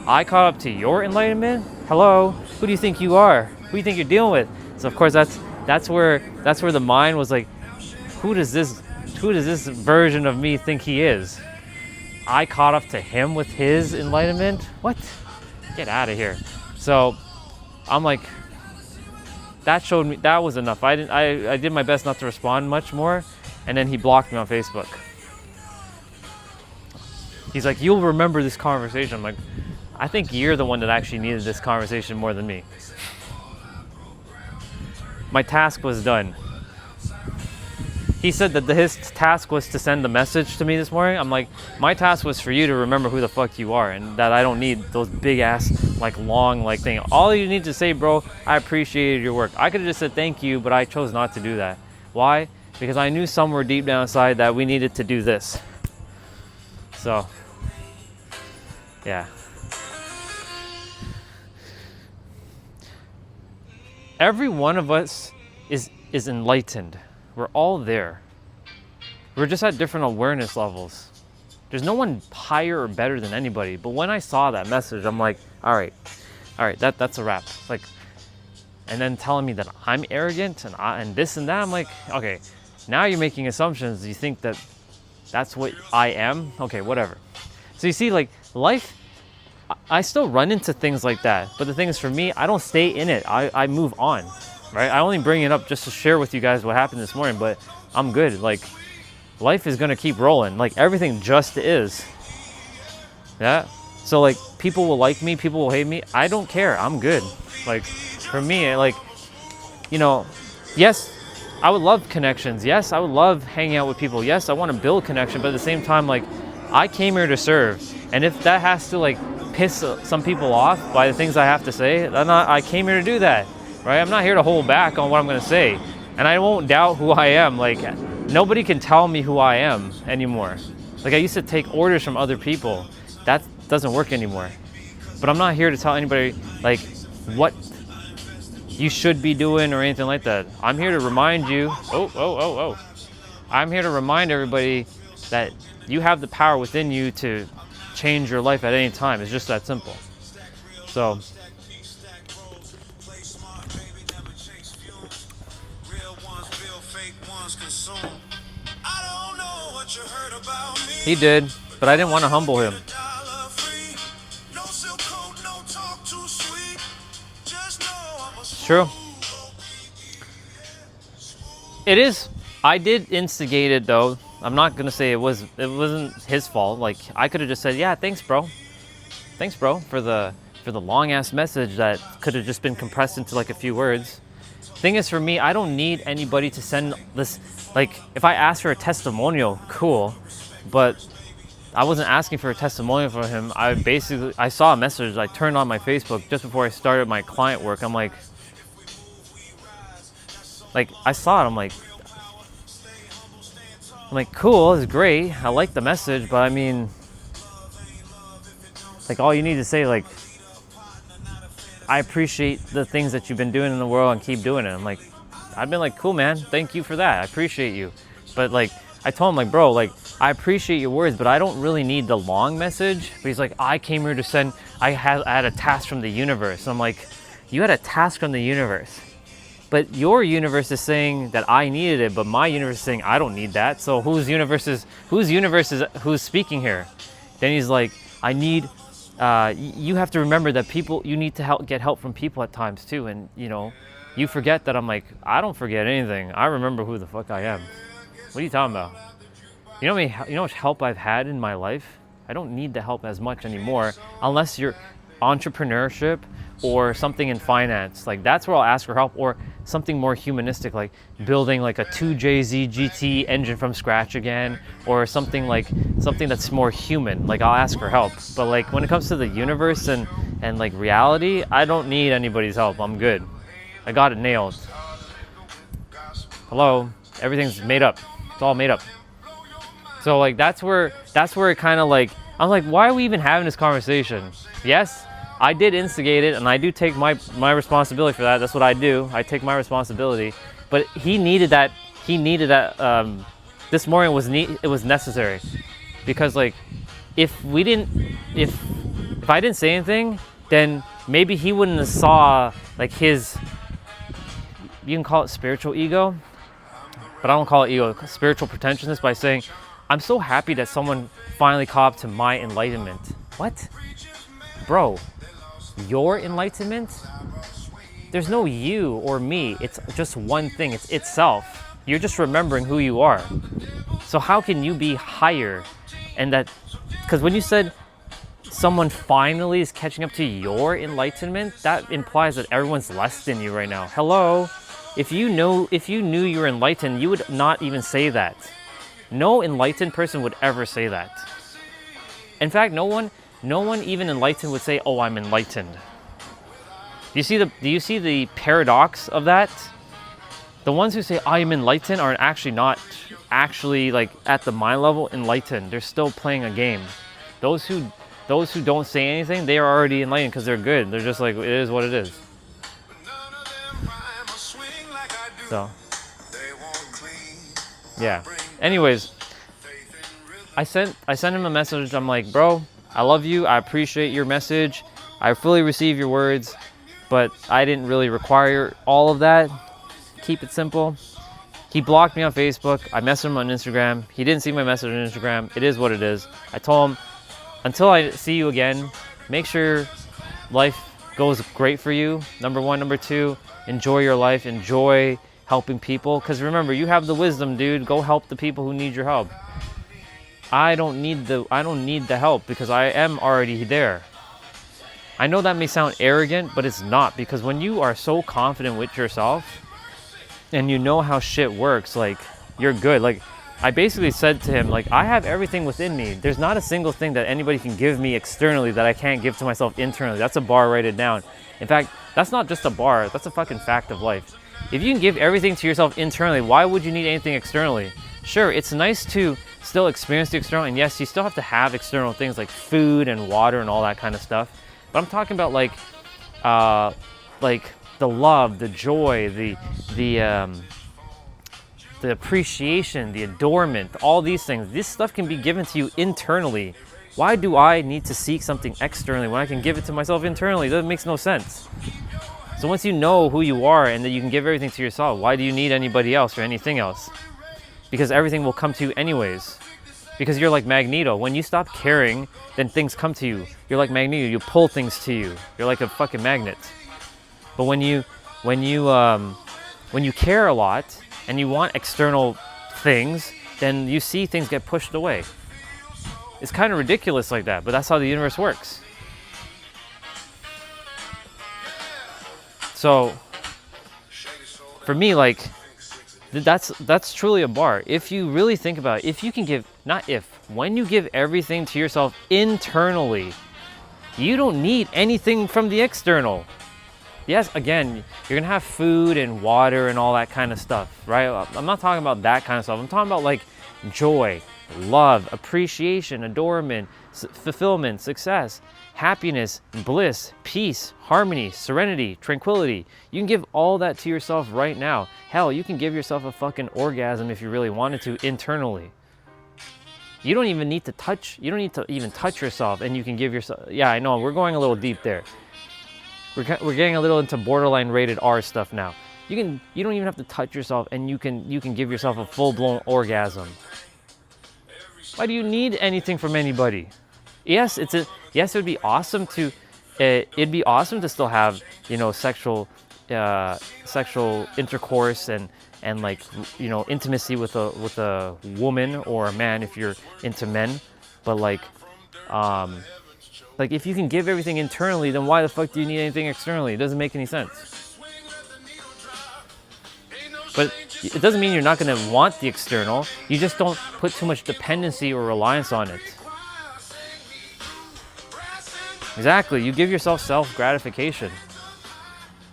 I caught up to your enlightenment? Hello? Who do you think you are? Who do you think you're dealing with? So of course that's where the mind was like, who does this version of me think he is? I caught up to him with his enlightenment? What? Get out of here. So I'm like, that showed me, that was enough. I did my best not to respond much more, and then he blocked me on Facebook. He's like, you'll remember this conversation. I'm like, I think you're the one that actually needed this conversation more than me. My task was done. He said that his task was to send the message to me this morning. I'm like, my task was for you to remember who the fuck you are, and that I don't need those big ass, like long, like thing. All you need to say, bro, I appreciated your work. I could have just said thank you, but I chose not to do that. Why? Because I knew somewhere deep down inside that we needed to do this. So, yeah. Every one of us is enlightened. We're all there. We're just at different awareness levels. There's no one higher or better than anybody. But when I saw that message, I'm like, all right, that's a wrap. Like, and then telling me that I'm arrogant and this and that, I'm like, okay, now you're making assumptions. You think that that's what I am? Okay, whatever. So you see, like, life, I still run into things like that. But the thing is, for me, I don't stay in it. I move on, right? I only bring it up just to share with you guys what happened this morning, but I'm good. Like, life is gonna keep rolling. Like, everything just is. Yeah? So, like, people will like me, people will hate me. I don't care. I'm good. Like, for me, like, you know, yes, I would love connections. Yes, I would love hanging out with people. Yes, I want to build connection, but at the same time, like, I came here to serve. And if that has to, like, piss some people off by the things I have to say, I came here to do that, right? I'm not here to hold back on what I'm going to say. And I won't doubt who I am. Like, nobody can tell me who I am anymore. Like, I used to take orders from other people. That doesn't work anymore. But I'm not here to tell anybody, like, what you should be doing or anything like that. I'm here to remind you, I'm here to remind everybody that you have the power within you to change your life at any time. It's just that simple. So, he did, but I didn't want to humble him. It's true. It is. I did instigate it though. I'm not gonna say it wasn't his fault. Like, I could have just said, yeah, thanks bro, for the long ass message that could have just been compressed into like a few words. Thing is, for me, I don't need anybody to send this. Like, if I ask for a testimonial, cool, but I wasn't asking for a testimonial from him. I saw a message. I turned on my Facebook just before I started my client work. I'm like, I saw it. I'm like, cool, it's great. I like the message, but I mean, like, all you need to say, like, I appreciate the things that you've been doing in the world and keep doing it. I'm like, I've been like, cool, man. Thank you for that. I appreciate you. But, like, I told him, like, bro, like, I appreciate your words, but I don't really need the long message. But he's like, I came here to send, I had a task from the universe. And I'm like, you had a task from the universe. But your universe is saying that I needed it, but my universe is saying I don't need that. So whose universe is who's speaking here? Then he's like, you have to remember that you need to get help from people at times too. And, you know, you forget that. I'm like, I don't forget anything. I remember who the fuck I am. What are you talking about? You know how much help I've had in my life? I don't need the help as much anymore, unless you're entrepreneurship or something in finance. Like, that's where I'll ask for help, or something more humanistic, like building like a 2JZ GT engine from scratch again, or something that's more human. Like, I'll ask for help. But like, when it comes to the universe and like reality, I don't need anybody's help. I'm good. I got it nailed. Hello, everything's made up. It's all made up. So like, that's where it kind of like, I'm like, why are we even having this conversation? Yes, I did instigate it, and I do take my responsibility for that. That's what I do. I take my responsibility. But he needed that. This morning it was necessary, because like, if I didn't say anything, then maybe he wouldn't have saw like his, you can call it spiritual ego, but I don't call it ego, spiritual pretentiousness, by saying, I'm so happy that someone finally caught up to my enlightenment. What? Bro, your enlightenment? there's no you or me. It's just one thing. It's itself. You're just remembering who you are. So how can you be higher? And that, because when you said someone finally is catching up to your enlightenment, that implies that everyone's less than you right now. Hello? If you knew you were enlightened, you would not even say that. No enlightened person would ever say that. In fact, no one even enlightened would say, "Oh, I'm enlightened." Do you see the paradox of that? The ones who say I am enlightened are actually not actually like at the mind level enlightened. They're still playing a game. Those who don't say anything, they are already enlightened because they're good. They're just like, it is what it is. So, yeah. Anyways, I sent him a message. I'm like, bro, I love you. I appreciate your message. I fully receive your words, but I didn't really require all of that. Keep it simple. He blocked me on Facebook. I messaged him on Instagram. He didn't see my message on Instagram. It is what it is. I told him, until I see you again, make sure life goes great for you. Number one. Number two, enjoy your life. Enjoy helping people. Because remember, you have the wisdom, dude. Go help the people who need your help. I don't need the help because I am already there. I know that may sound arrogant, but it's not, because when you are so confident with yourself and you know how shit works, like, you're good. Like, I basically said to him, like, I have everything within me. There's not a single thing that anybody can give me externally that I can't give to myself internally. That's a bar, write it down. In fact, that's not just a bar, that's a fucking fact of life. If you can give everything to yourself internally, why would you need anything externally? Sure, it's nice to still experience the external, and yes, you still have to have external things like food and water and all that kind of stuff. But I'm talking about like the love, the joy, the appreciation, the adornment, all these things. This stuff can be given to you internally. Why do I need to seek something externally when I can give it to myself internally? That makes no sense. So once you know who you are and that you can give everything to yourself, why do you need anybody else or anything else? Because everything will come to you anyways. Because you're like Magneto. When you stop caring, then things come to you. You're like Magneto. You pull things to you. You're like a fucking magnet. But when you care a lot and you want external things, then you see things get pushed away. It's kind of ridiculous like that, but that's how the universe works. So, for me, like, that's truly a bar. If you really think about it, if you can give, when you give everything to yourself internally, you don't need anything from the external. Yes, again, you're gonna have food and water and all that kind of stuff, right? I'm not talking about that kind of stuff. I'm talking about like joy, love, appreciation, adornment, fulfillment, success, happiness, bliss, peace, harmony, serenity, tranquility. You can give all that to yourself right now. Hell, you can give yourself a fucking orgasm if you really wanted to internally. You don't even need to touch yourself, and you can give yourself, yeah, I know, we're going a little deep there. We're getting a little into borderline rated R stuff now. You don't even have to touch yourself, and you can give yourself a full-blown orgasm. Why do you need anything from anybody? Yes, it would be awesome to still have, you know, sexual intercourse and like, you know, intimacy with a woman or a man if you're into men. But like if you can give everything internally, then why the fuck do you need anything externally? It doesn't make any sense. But it doesn't mean you're not going to want the external. You just don't put too much dependency or reliance on it. Exactly. You give yourself self-gratification.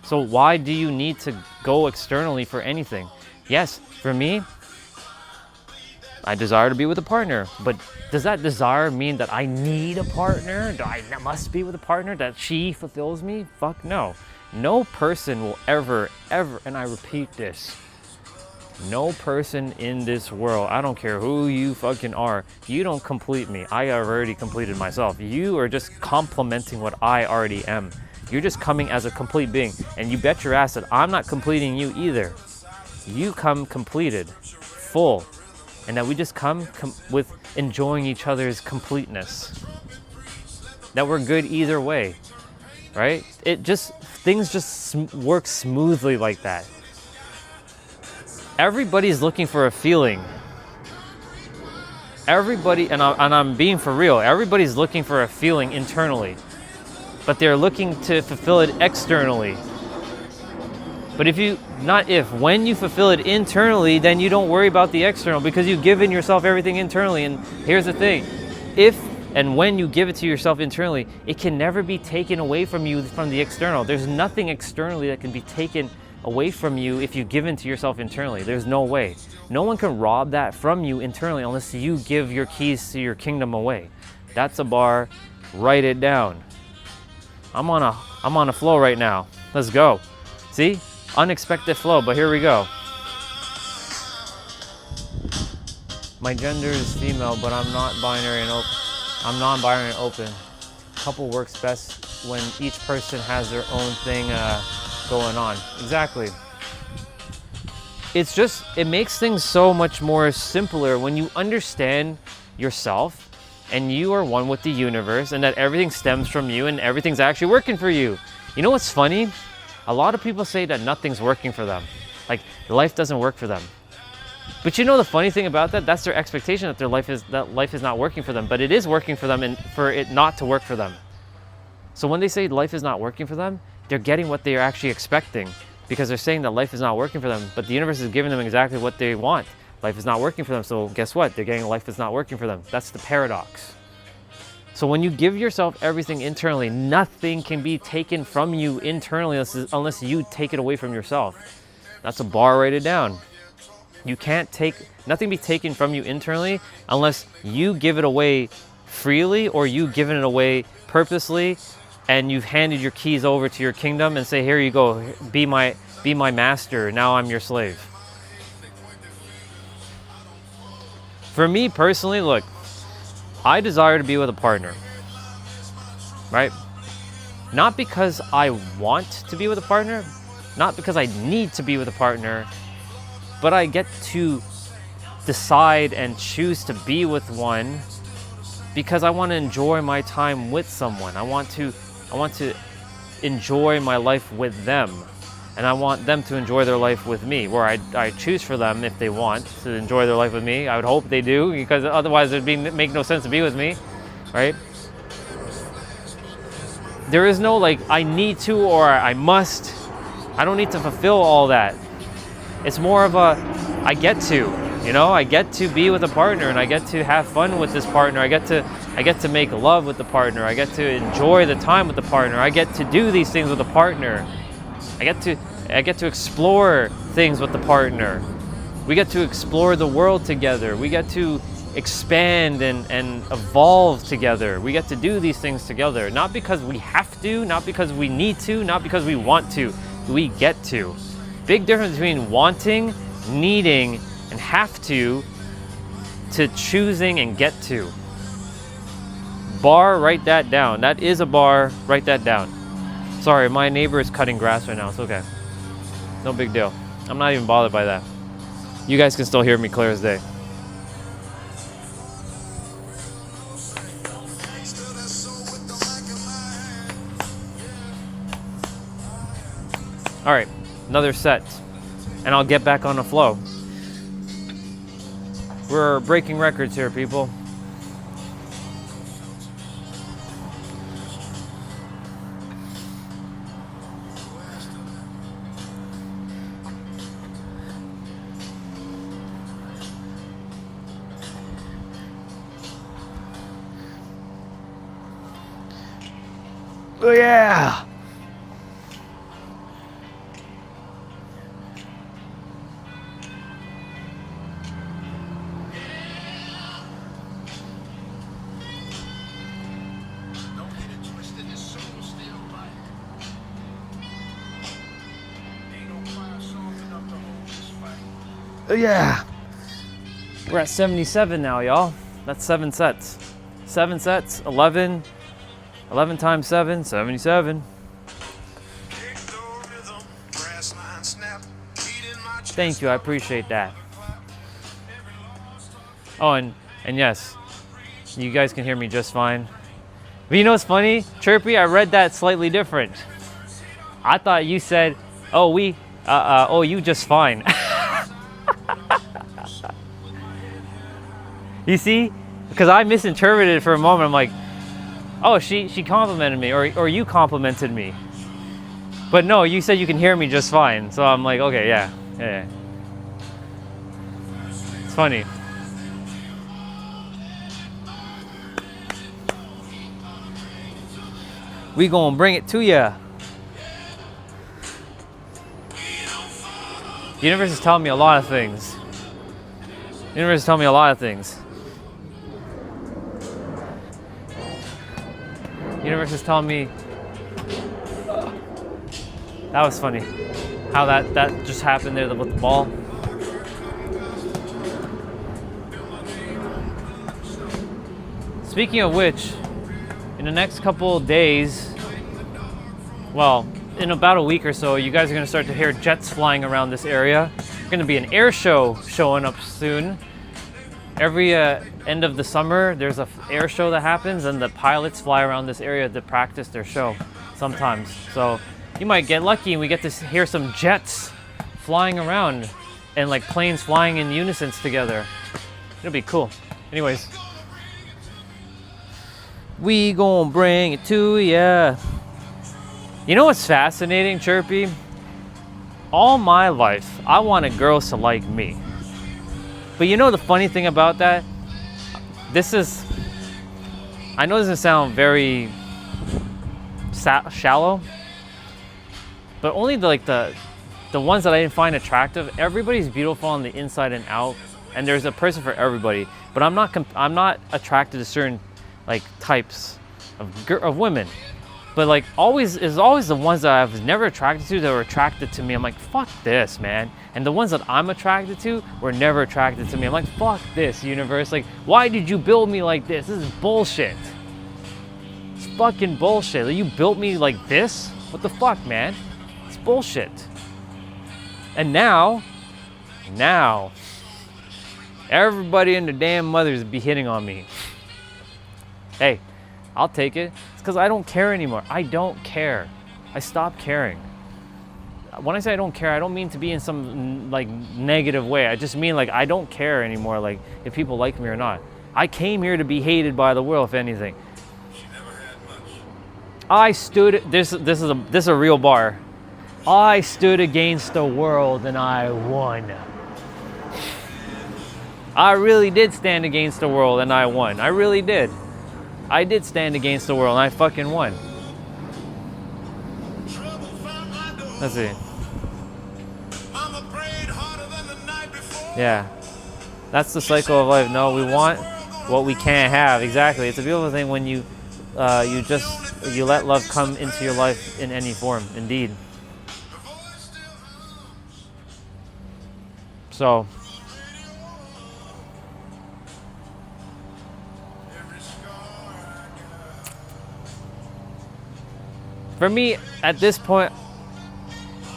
So why do you need to go externally for anything? Yes, for me, I desire to be with a partner. But does that desire mean that I need a partner? I must be with a partner, that she fulfills me? Fuck no. No person will ever, and I repeat this, no person in this world, I don't care who you fucking are, you don't complete me. I have already completed myself. You are just complementing what I already am. You're just coming as a complete being. And you bet your ass that I'm not completing you either. You come completed, full. And that we just come with enjoying each other's completeness. That we're good either way, right? It just things just work smoothly like that. Everybody's looking for a feeling. Everybody, and I'm being for real, everybody's looking for a feeling internally, but they're looking to fulfill it externally. But when you fulfill it internally, then you don't worry about the external, because you've given yourself everything internally. And here's the thing, if and when you give it to yourself internally, it can never be taken away from you from the external. There's nothing externally that can be taken away from you if you give it to yourself internally. There's no way. No one can rob that from you internally unless you give your keys to your kingdom away. That's a bar. Write it down. I'm on a flow right now. Let's go. See? Unexpected flow, but here we go. My gender is female, but I'm not binary and open. I'm non-binary and open. Couple works best when each person has their own thing going on. Exactly. It makes things so much more simpler when you understand yourself and you are one with the universe, and that everything stems from you and everything's actually working for you. You know what's funny? A lot of people say that nothing's working for them. Like, life doesn't work for them. But you know the funny thing about that? That's their expectation, that life is not working for them. But it is working for them, and for it not to work for them. So when they say life is not working for them, they're getting what they're actually expecting, because they're saying that life is not working for them, but the universe is giving them exactly what they want. Life is not working for them, so guess what? They're getting life is not working for them. That's the paradox. So when you give yourself everything internally, nothing can be taken from you internally unless you take it away from yourself. That's a bar, write it down. You can't nothing be taken from you internally unless you give it away freely, or you giving it away purposely, and you've handed your keys over to your kingdom and say, here you go, be my master, now I'm your slave. For me personally, look, I desire to be with a partner, right? Not because I want to be with a partner, not because I need to be with a partner, but I get to decide and choose to be with one because I want to enjoy my time with someone. I want to enjoy my life with them, and I want them to enjoy their life with me, where I choose for them if they want to enjoy their life with me. I would hope they do, because otherwise it'd make no sense to be with me, right? There is no like I need to or I must. I don't need to fulfill all that. It's more of a I get to, I get to be with a partner, and I get to have fun with this partner. I get to make love with the partner. I get to enjoy the time with the partner. I get to do these things with the partner. I get to explore things with the partner. We get to explore the world together. We get to expand and evolve together. We get to do these things together, not because we have to, not because we need to, not because we want to. We get to. Big difference between wanting, needing, and have to choosing and get to. Bar, write that down. That is a bar, write that down. Sorry, my neighbor is cutting grass right now. It's okay. No big deal. I'm not even bothered by that. You guys can still hear me clear as day. All right, another set, and I'll get back on the flow. We're breaking records here, people. Oh yeah! Oh yeah! We're at 77 now, y'all. That's 7 sets. 7 sets, 11 times 7, 77. Thank you, I appreciate that. Oh, and yes, you guys can hear me just fine. But you know what's funny? Chirpy, I read that slightly different. I thought you said, oh, you just fine. You see? Because I misinterpreted it for a moment. I'm like, oh, she complimented me, or you complimented me. But no, you said you can hear me just fine. So I'm like, okay, yeah. It's funny. We gonna bring it to ya. The universe is telling me a lot of things. The universe is telling me a lot of things. The universe is telling me. That was funny. How that just happened there with the ball. Speaking of which, in the next couple of days, well, in about a week or so, you guys are going to start to hear jets flying around this area. There's going to be an air show showing up soon. Every end of the summer, there's an air show that happens, and the pilots fly around this area to practice their show sometimes. So you might get lucky and we get to hear some jets flying around and like planes flying in unison together. It'll be cool. Anyways, we gonna bring it to ya. You know what's fascinating, Chirpy? All my life, I wanted girls to like me. But you know the funny thing about that? I know this doesn't sound very shallow, but only the ones that I didn't find attractive. Everybody's beautiful on the inside and out, and there's a person for everybody. But I'm not attracted to certain like types of women. But like always the ones that I was never attracted to that were attracted to me. I'm like, fuck this, man. And the ones that I'm attracted to were never attracted to me. I'm like, fuck this, universe. Like, why did you build me like this? This is bullshit. It's fucking bullshit. Like, you built me like this? What the fuck, man? It's bullshit. And now, everybody and their damn mothers be hitting on me. Hey, I'll take it. It's because I don't care anymore. I don't care. I stopped caring. When I say I don't care, I don't mean to be in some like negative way. I just mean like I don't care anymore, like if people like me or not. I came here to be hated by the world, if anything. She never had much. I stood. This is a real bar. I stood against the world and I won. I really did stand against the world and I won. I really did. I did stand against the world and I fucking won. Let's see. Yeah. That's the cycle of life. No, we want what we can't have. Exactly. It's a beautiful thing when you let love come into your life in any form. Indeed. So for me, at this point,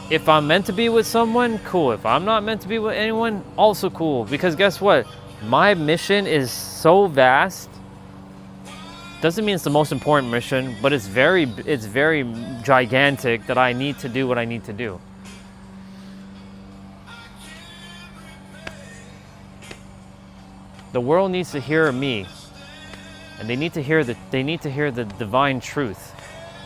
if I'm meant to be with someone, cool. If I'm not meant to be with anyone, also cool. Because guess what? My mission is so vast. Doesn't mean it's the most important mission, but it's very gigantic that I need to do what I need to do. The world needs to hear me, and they need to hear the divine truth.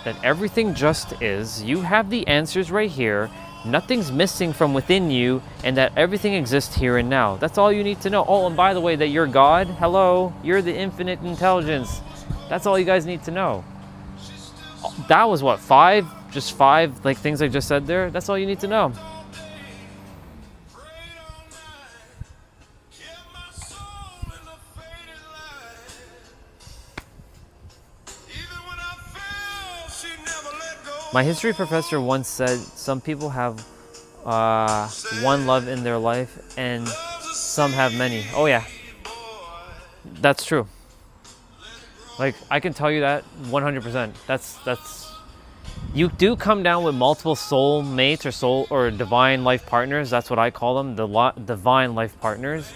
That everything just is, you have the answers right here, nothing's missing from within you, and that everything exists here and now. That's all you need to know. Oh, and by the way, that you're God, hello, you're the infinite intelligence. That's all you guys need to know. That was what, five like things I just said there? That's all you need to know. My history professor once said some people have one love in their life and some have many. Oh yeah, that's true. Like I can tell you that 100%. That's you do come down with multiple soul mates or divine life partners. That's what I call them, the divine life partners.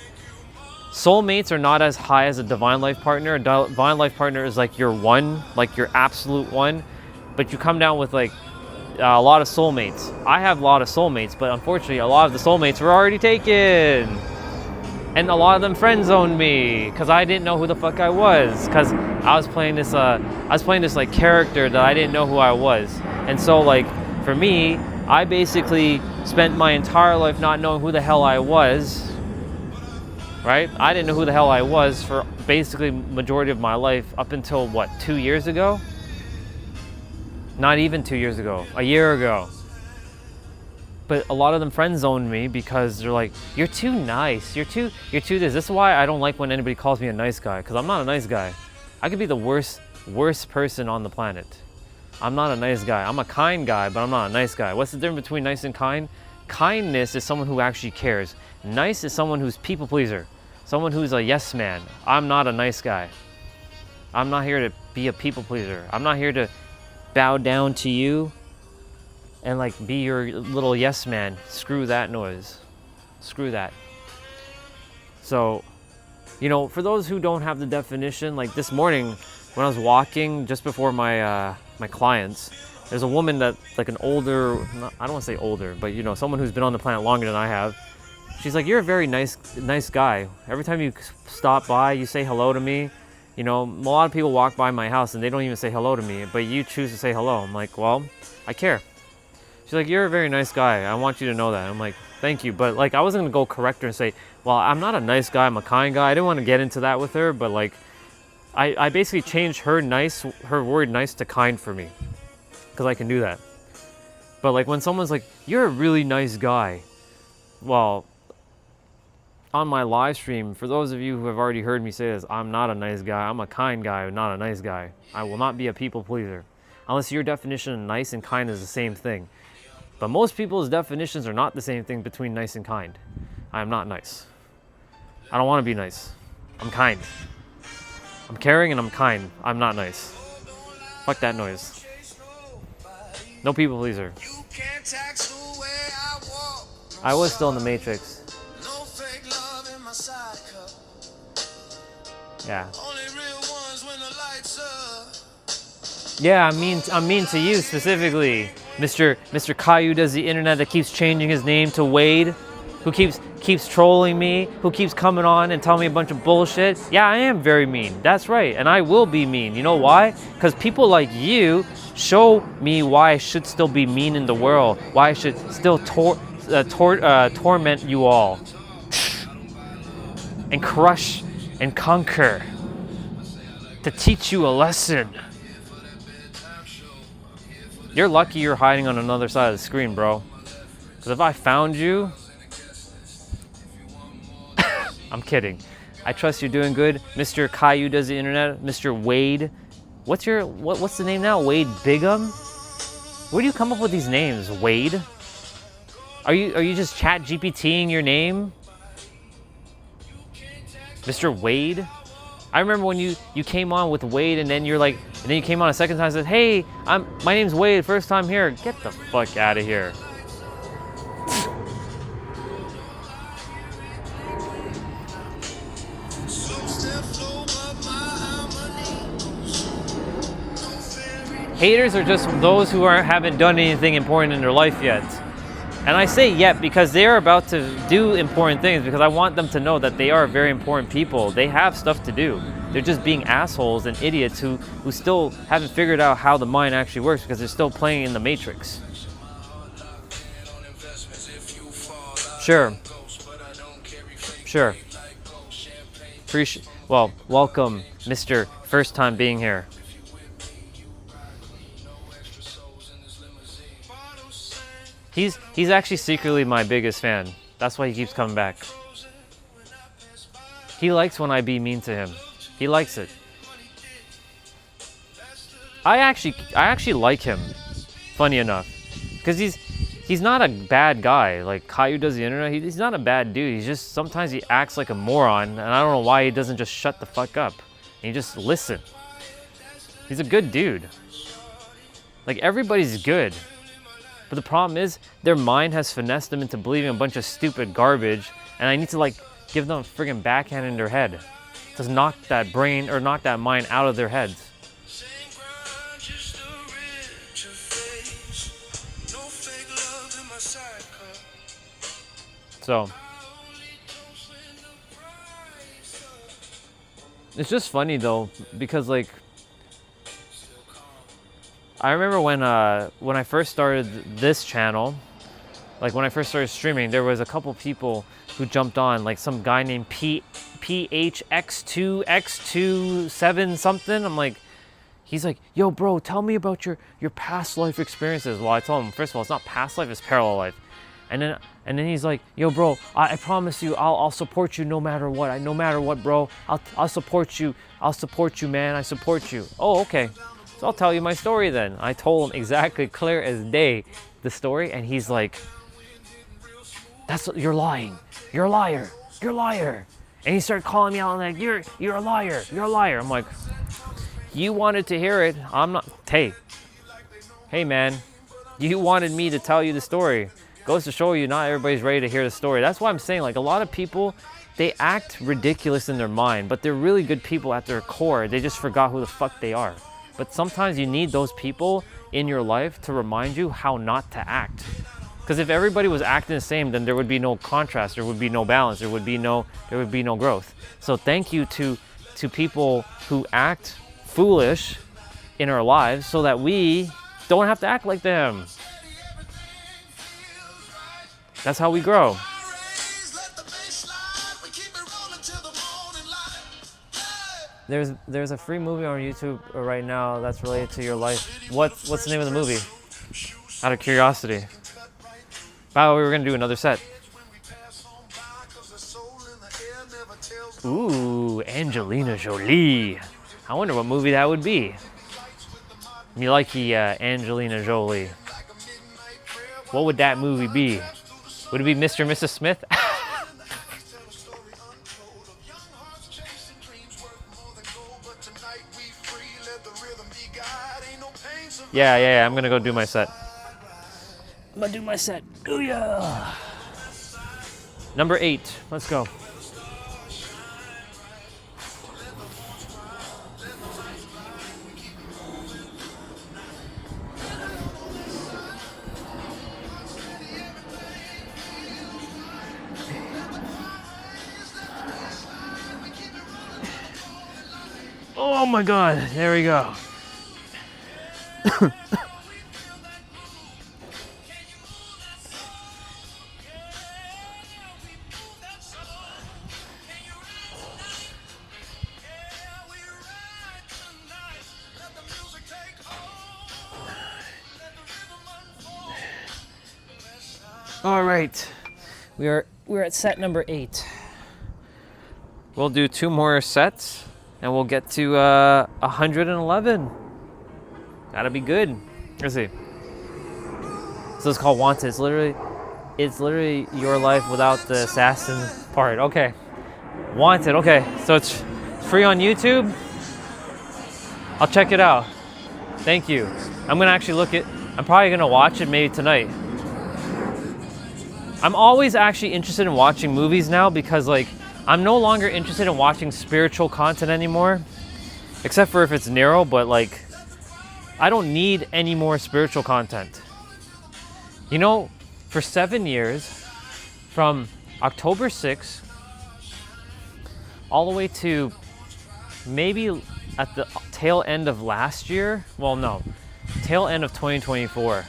Soulmates are not as high as a divine life partner. A divine life partner is like your one, like your absolute one. But you come down with like a lot of soulmates. I have a lot of soulmates, but unfortunately, a lot of the soulmates were already taken. And a lot of them friend zoned me because I didn't know who the fuck I was. Because I was playing this like character that I didn't know who I was. And so like for me, I basically spent my entire life not knowing who the hell I was. Right? I didn't know who the hell I was for basically majority of my life up until what, 2 years ago? Not even 2 years ago, a year ago. But a lot of them friend zoned me because they're like, you're too nice, you're too this. This is why I don't like when anybody calls me a nice guy, because I'm not a nice guy. I could be the worst person on the planet. I'm not a nice guy. I'm a kind guy, but I'm not a nice guy. What's the difference between nice and kind? Kindness is someone who actually cares. Nice is someone who's people pleaser. Someone who's a yes man. I'm not a nice guy. I'm not here to be a people pleaser. I'm not here to bow down to you and like be your little yes man. Screw that noise. Screw that. So, you know, for those who don't have the definition, like this morning when I was walking just before my my clients, there's a woman that like an older, I don't want to say older, but you know, someone who's been on the planet longer than I have. She's like, you're a very nice guy. Every time you stop by, you say hello to me. You know, a lot of people walk by my house and they don't even say hello to me, but you choose to say hello. I'm like, well, I care. She's like, you're a very nice guy. I want you to know that. I'm like, thank you. But like, I wasn't gonna go correct her and say, well, I'm not a nice guy, I'm a kind guy. I didn't want to get into that with her, but like, I basically changed her word nice to kind for me. Because I can do that. But like when someone's like, you're a really nice guy. Well, on my live stream, for those of you who have already heard me say this, I'm not a nice guy. I'm a kind guy, not a nice guy. I will not be a people pleaser. Unless your definition of nice and kind is the same thing. But most people's definitions are not the same thing between nice and kind. I am not nice. I don't want to be nice. I'm kind. I'm caring and I'm kind. I'm not nice. Fuck that noise. No people pleaser. I was still in the Matrix. Yeah. Yeah, I'm mean to you specifically, Mr. Caillou does the internet that keeps changing his name to Wade, who keeps trolling me, who keeps coming on and telling me a bunch of bullshit. Yeah, I am very mean. That's right, and I will be mean. You know why? Because people like you show me why I should still be mean in the world, why I should still torment you all, and crush and conquer, to teach you a lesson. You're lucky you're hiding on another side of the screen, bro. Because if I found you... I'm kidding. I trust you're doing good. Mr. Caillou does the internet. Mr. Wade. What's the name now? Wade Bigham? Where do you come up with these names? Wade? Are you just chat GPTing your name? Mr. Wade? I remember when you came on with Wade and then you're like, and then you came on a second time and said, hey, my name's Wade, first time here. Get the fuck out of here. Haters are just those who haven't done anything important in their life yet. And I say yet because they are about to do important things, because I want them to know that they are very important people. They have stuff to do. They're just being assholes and idiots who still haven't figured out how the mind actually works, because they're still playing in the Matrix. Sure. Well, welcome, Mr. First time being here. He's actually secretly my biggest fan. That's why he keeps coming back. He likes when I be mean to him. He likes it. I actually like him, funny enough, because he's not a bad guy. Like Caillou does the internet, he's not a bad dude. He's just, sometimes he acts like a moron, and I don't know why he doesn't just shut the fuck up and he just listen. He's a good dude. Like, everybody's good. But the problem is, their mind has finessed them into believing a bunch of stupid garbage, and I need to like give them a friggin' backhand in their head to knock that brain or knock that mind out of their heads. So it's just funny though, because like I remember when I first started this channel, like when I first started streaming, there was a couple people who jumped on, like some guy named PHX2X27 something. I'm like, he's like, yo bro, tell me about your past life experiences. Well, I told him, first of all, it's not past life, it's parallel life. And then he's like, yo bro, I promise you I'll support you no matter what. No matter what, bro. I'll support you. I'll support you, man. I support you. Oh, okay. So I'll tell you my story then. I told him exactly, clear as day, the story, and he's like, you're lying. You're a liar. You're a liar. And he started calling me out like, you're a liar. You're a liar. I'm like, you wanted to hear it. I'm not. Hey man, you wanted me to tell you the story. Goes to show you not everybody's ready to hear the story. That's why I'm saying, like, a lot of people, they act ridiculous in their mind, but they're really good people at their core. They just forgot who the fuck they are. But sometimes you need those people in your life to remind you how not to act. Because if everybody was acting the same, then there would be no contrast, there would be no balance, there would be no growth. So thank you to people who act foolish in our lives so that we don't have to act like them. That's how we grow. There's a free movie on YouTube right now that's related to your life. What's the name of the movie? Out of curiosity. By the way, we're gonna do another set. Ooh, Angelina Jolie. I wonder what movie that would be. Me like Angelina Jolie. What would that movie be? Would it be Mr. and Mrs. Smith? Yeah, I'm gonna go do my set. I'm gonna do my set. Ooh yeah. Number 8, let's go. Oh my God, there we go. All right, we're at set number 8. We'll do 2 more sets and we'll get to 111. That'll be good. Let's see. So it's called Wanted. It's literally your life without the assassin part. Okay. Wanted. Okay. So it's free on YouTube. I'll check it out. Thank you. I'm probably gonna watch it maybe tonight. I'm always actually interested in watching movies now because, like, I'm no longer interested in watching spiritual content anymore, except for if it's narrow, but like, I don't need any more spiritual content. You know, for 7 years, from October 6th all the way to maybe at the tail end of last year, tail end of 2024,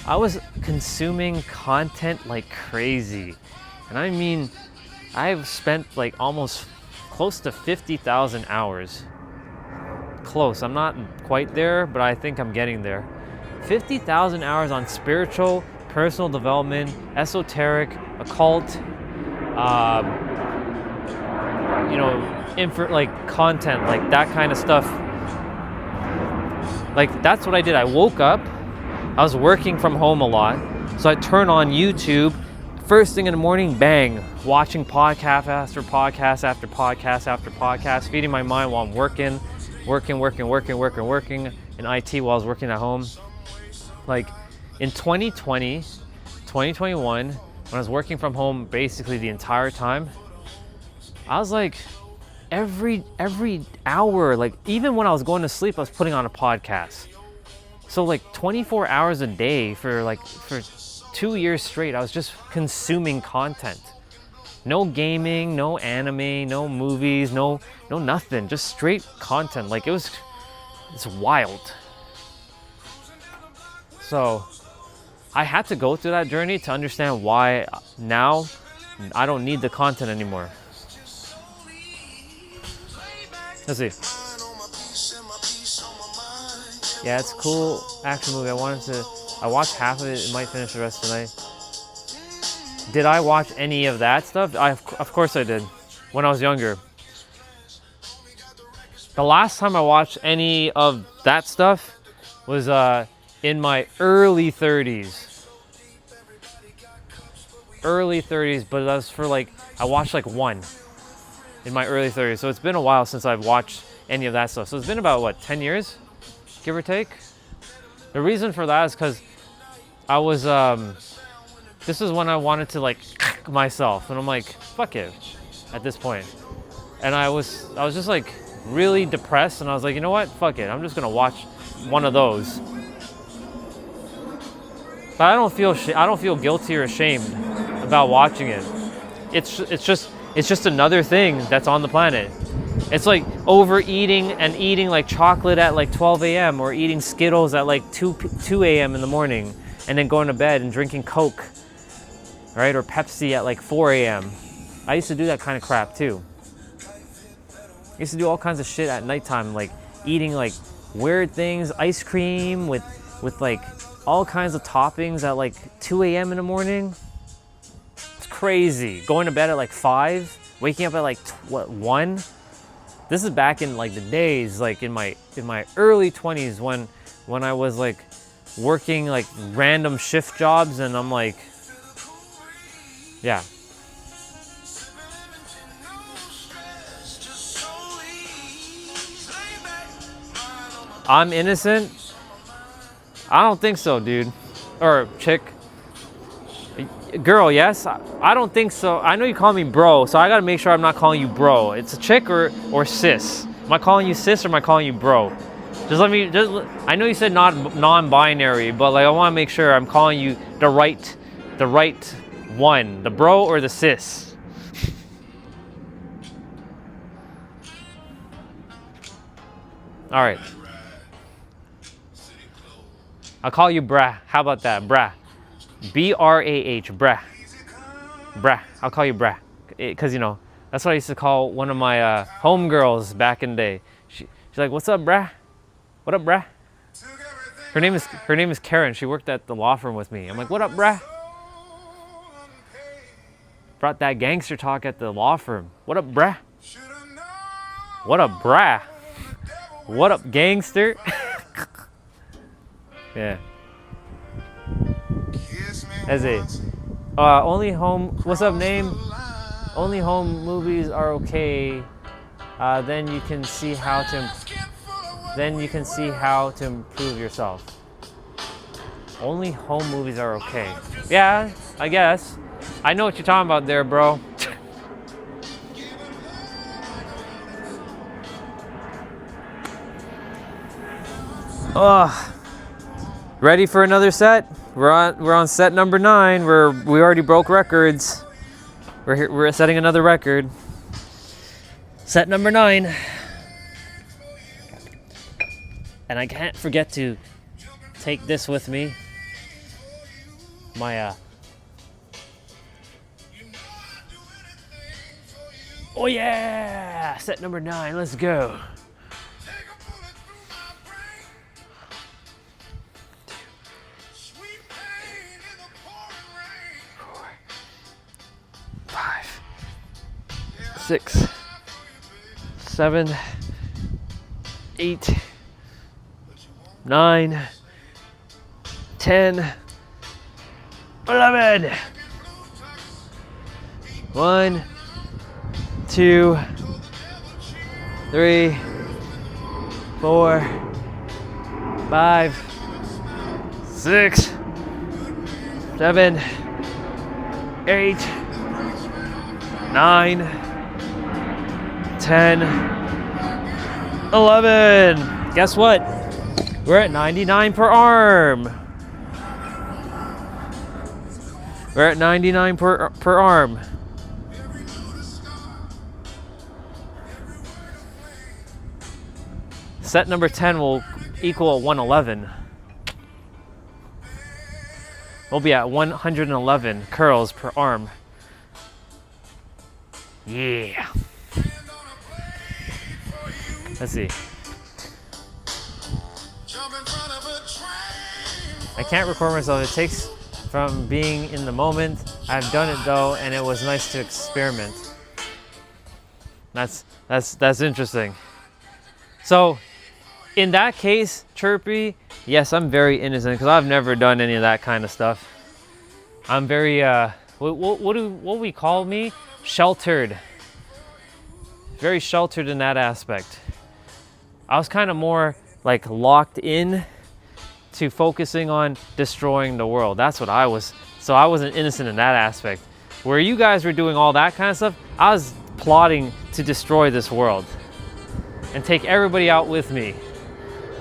I was consuming content like crazy. And I mean, I've spent like almost close to 50,000 hours. Close, I'm not quite there, but I think I'm getting there. 50,000 hours on spiritual, personal development, esoteric, occult, like content, like that kind of stuff. Like, that's what I did. I woke up, I was working from home a lot, so I turn on YouTube, first thing in the morning, bang, watching podcast after podcast after podcast after podcast, feeding my mind while I'm working in IT while I was working at home. Like, in 2020, 2021, when I was working from home basically the entire time, I was like, every hour, like even when I was going to sleep, I was putting on a podcast. So like 24 hours a day for 2 years straight, I was just consuming content. No gaming, no anime, no movies, no nothing. Just straight content. Like it's wild. So I had to go through that journey to understand why now I don't need the content anymore. Let's see. Yeah, it's a cool action movie. I watched half of it. Might finish the rest tonight. Did I watch any of that stuff? Of course I did. When I was younger. The last time I watched any of that stuff was in my early 30s. Early 30s, but that was for I watched one in my early 30s. So it's been a while since I've watched any of that stuff. So it's been about, what, 10 years? Give or take? The reason for that is because I was, this is when I wanted to myself. And I'm like, fuck it, at this point. And I was just really depressed. And I was like, you know what? Fuck it. I'm just going to watch one of those. But I don't feel guilty or ashamed about watching it. It's just another thing that's on the planet. It's like overeating and eating chocolate at 12 a.m. or eating Skittles at 2 a.m. in the morning and then going to bed and drinking Coke, right? Or Pepsi at 4 a.m. I used to do that kind of crap too. I used to do all kinds of shit at nighttime, eating weird things, ice cream with all kinds of toppings at 2 a.m. in the morning. It's crazy. Going to bed at 5, waking up at 1. This is back in the days, in my early 20s when I was working random shift jobs, and I'm yeah. I'm innocent? I don't think so, dude. Or chick. Girl, yes? I don't think so. I know you call me bro, so I gotta make sure I'm not calling you bro. It's a chick or sis. Am I calling you sis or am I calling you bro? I know you said not non-binary, but I want to make sure I'm calling you the right one, the bro or the sis. All right. I'll call you brah. How about that, brah? B-R-A-H, brah. Brah. I'll call you brah. Because, that's what I used to call one of my homegirls back in the day. She's like, what's up, brah? What up, brah? Her name is Karen. She worked at the law firm with me. I'm like, what up, brah? Brought that gangster talk at the law firm. What up, brah? What up, brah? What up, gangster? Yeah. As a only home. What's up, name? Only home movies are okay. Then you can see how to improve yourself. Only home movies are okay. Yeah, I guess. I know what you're talking about there, bro. Ready for another set? We're on set number 9. We already broke records. We're setting another record. Set number 9. And I can't forget to take this with me. My oh yeah! Set number 9. Let's go. 6, 7, 8, 9, 10, 11. 1, 2, 3, 4, 5, 6, 7, 8, 9, 10, 11. Guess what? We're at 99 per arm. We're at 99 per arm. Set number 10 will equal 111. We'll be at 111 curls per arm. Yeah. Let's see. I can't record myself. It takes from being in the moment. I've done it though, and it was nice to experiment. That's interesting. So, in that case, Chirpy, yes, I'm very innocent because I've never done any of that kind of stuff. I'm very what we call me? Sheltered. Very sheltered in that aspect. I was kind of more like locked in to focusing on destroying the world. That's what I was. So I wasn't innocent in that aspect. Where you guys were doing all that kind of stuff, I was plotting to destroy this world and take everybody out with me.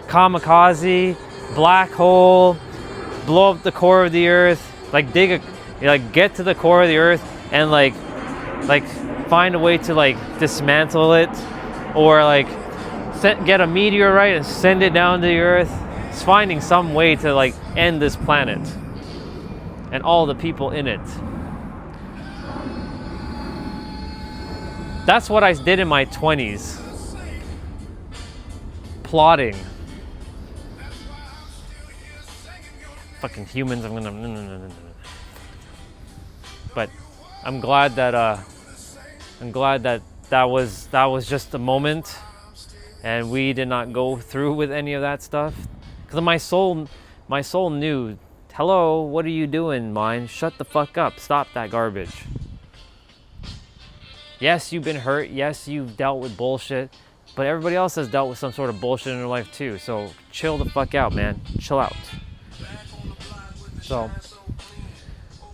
Kamikaze, black hole, blow up the core of the earth, like get to the core of the earth and like find a way to like dismantle it, or like get a meteorite and send it down to the earth. It's finding some way to like end this planet and all the people in it. That's what I did in my 20s. Plotting. Fucking humans, I'm gonna. But I'm glad that that was just a moment, and we did not go through with any of that stuff. Because my soul knew, hello, what are you doing, mind? Shut the fuck up. Stop that garbage. Yes, you've been hurt. Yes, you've dealt with bullshit. But everybody else has dealt with some sort of bullshit in their life too. So chill the fuck out, man. Chill out. So,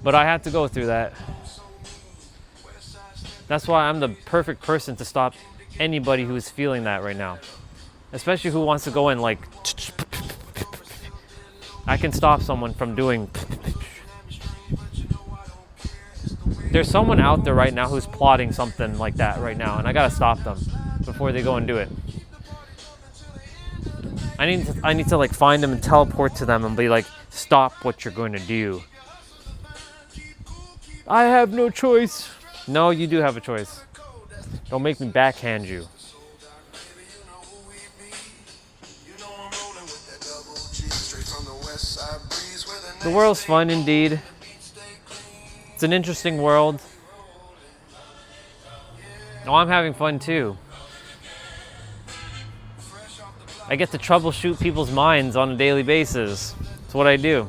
but I had to go through that. That's why I'm the perfect person to stop anybody who's feeling that right now. Especially who wants to go in like... I can stop someone from doing... There's someone out there right now who's plotting something like that right now, and I gotta stop them before they go and do it. I need to like find them and teleport to them and be like, stop what you're going to do. I have no choice. No, you do have a choice. Don't make me backhand you. The world's fun indeed. It's an interesting world. Oh, I'm having fun too. I get to troubleshoot people's minds on a daily basis. It's what I do.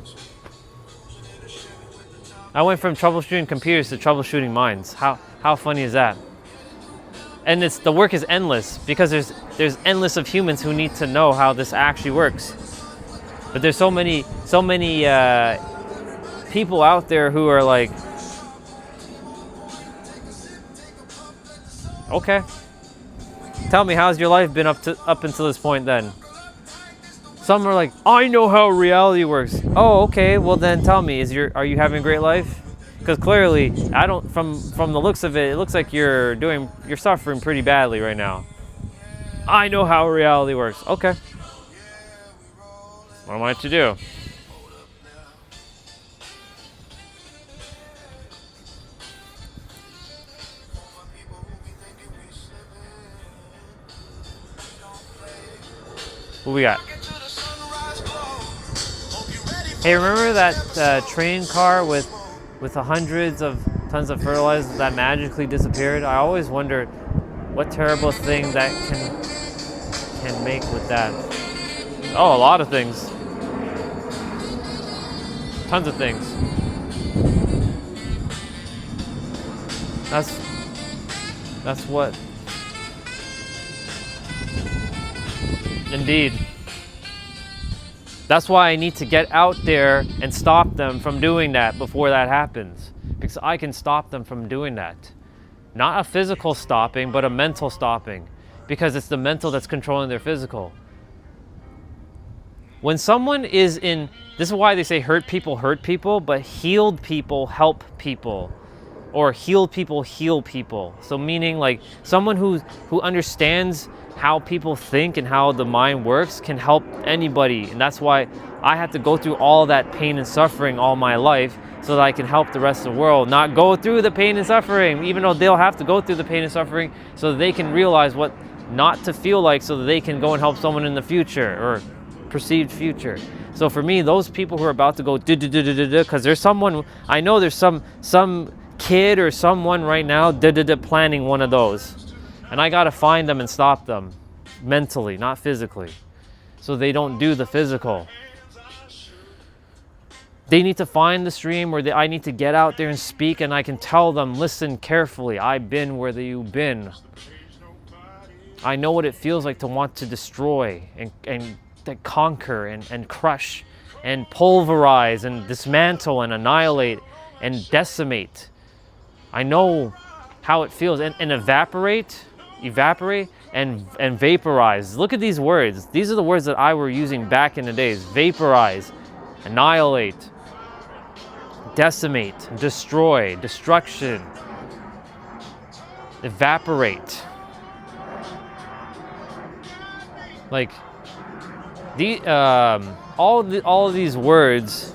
I went from troubleshooting computers to troubleshooting minds. How funny is that? And the work is endless because there's endless of humans who need to know how this actually works. But there's so many people out there who are like, okay, tell me, how's your life been up until this point then? Some are like, I know how reality works. Oh, okay, well then tell me, are you having a great life? Because clearly, from the looks of it, it looks like you're suffering pretty badly right now. I know how reality works. Okay. What am I to do? What we got? Hey, remember that train car with the hundreds of tons of fertilizer that magically disappeared? I always wondered what terrible thing that can make with that. Oh, a lot of things. Tons of things. That's what. Indeed. That's why I need to get out there and stop them from doing that before that happens. Because I can stop them from doing that. Not a physical stopping, but a mental stopping. Because it's the mental that's controlling their physical. When someone is in, this is why they say hurt people, but healed people help people, or healed people heal people. So meaning like someone who understands how people think and how the mind works can help anybody. And that's why I had to go through all that pain and suffering all my life so that I can help the rest of the world not go through the pain and suffering, even though they'll have to go through the pain and suffering so that they can realize what not to feel like so that they can go and help someone in the future or perceived future. So for me, those people who are about to go because there's someone, I know there's some kid or someone right now planning one of those, and I gotta find them and stop them mentally, not physically, so they don't do the physical. They need to find the stream, or I need to get out there and speak, and I can tell them, listen carefully, I've been where you've been. I know what it feels like to want to destroy and to conquer and crush and pulverize and dismantle and annihilate and decimate. I know how it feels. And evaporate and vaporize. Look at these words. These are the words that I were using back in the days. Vaporize, annihilate, decimate, destroy, destruction, evaporate. Like all of these words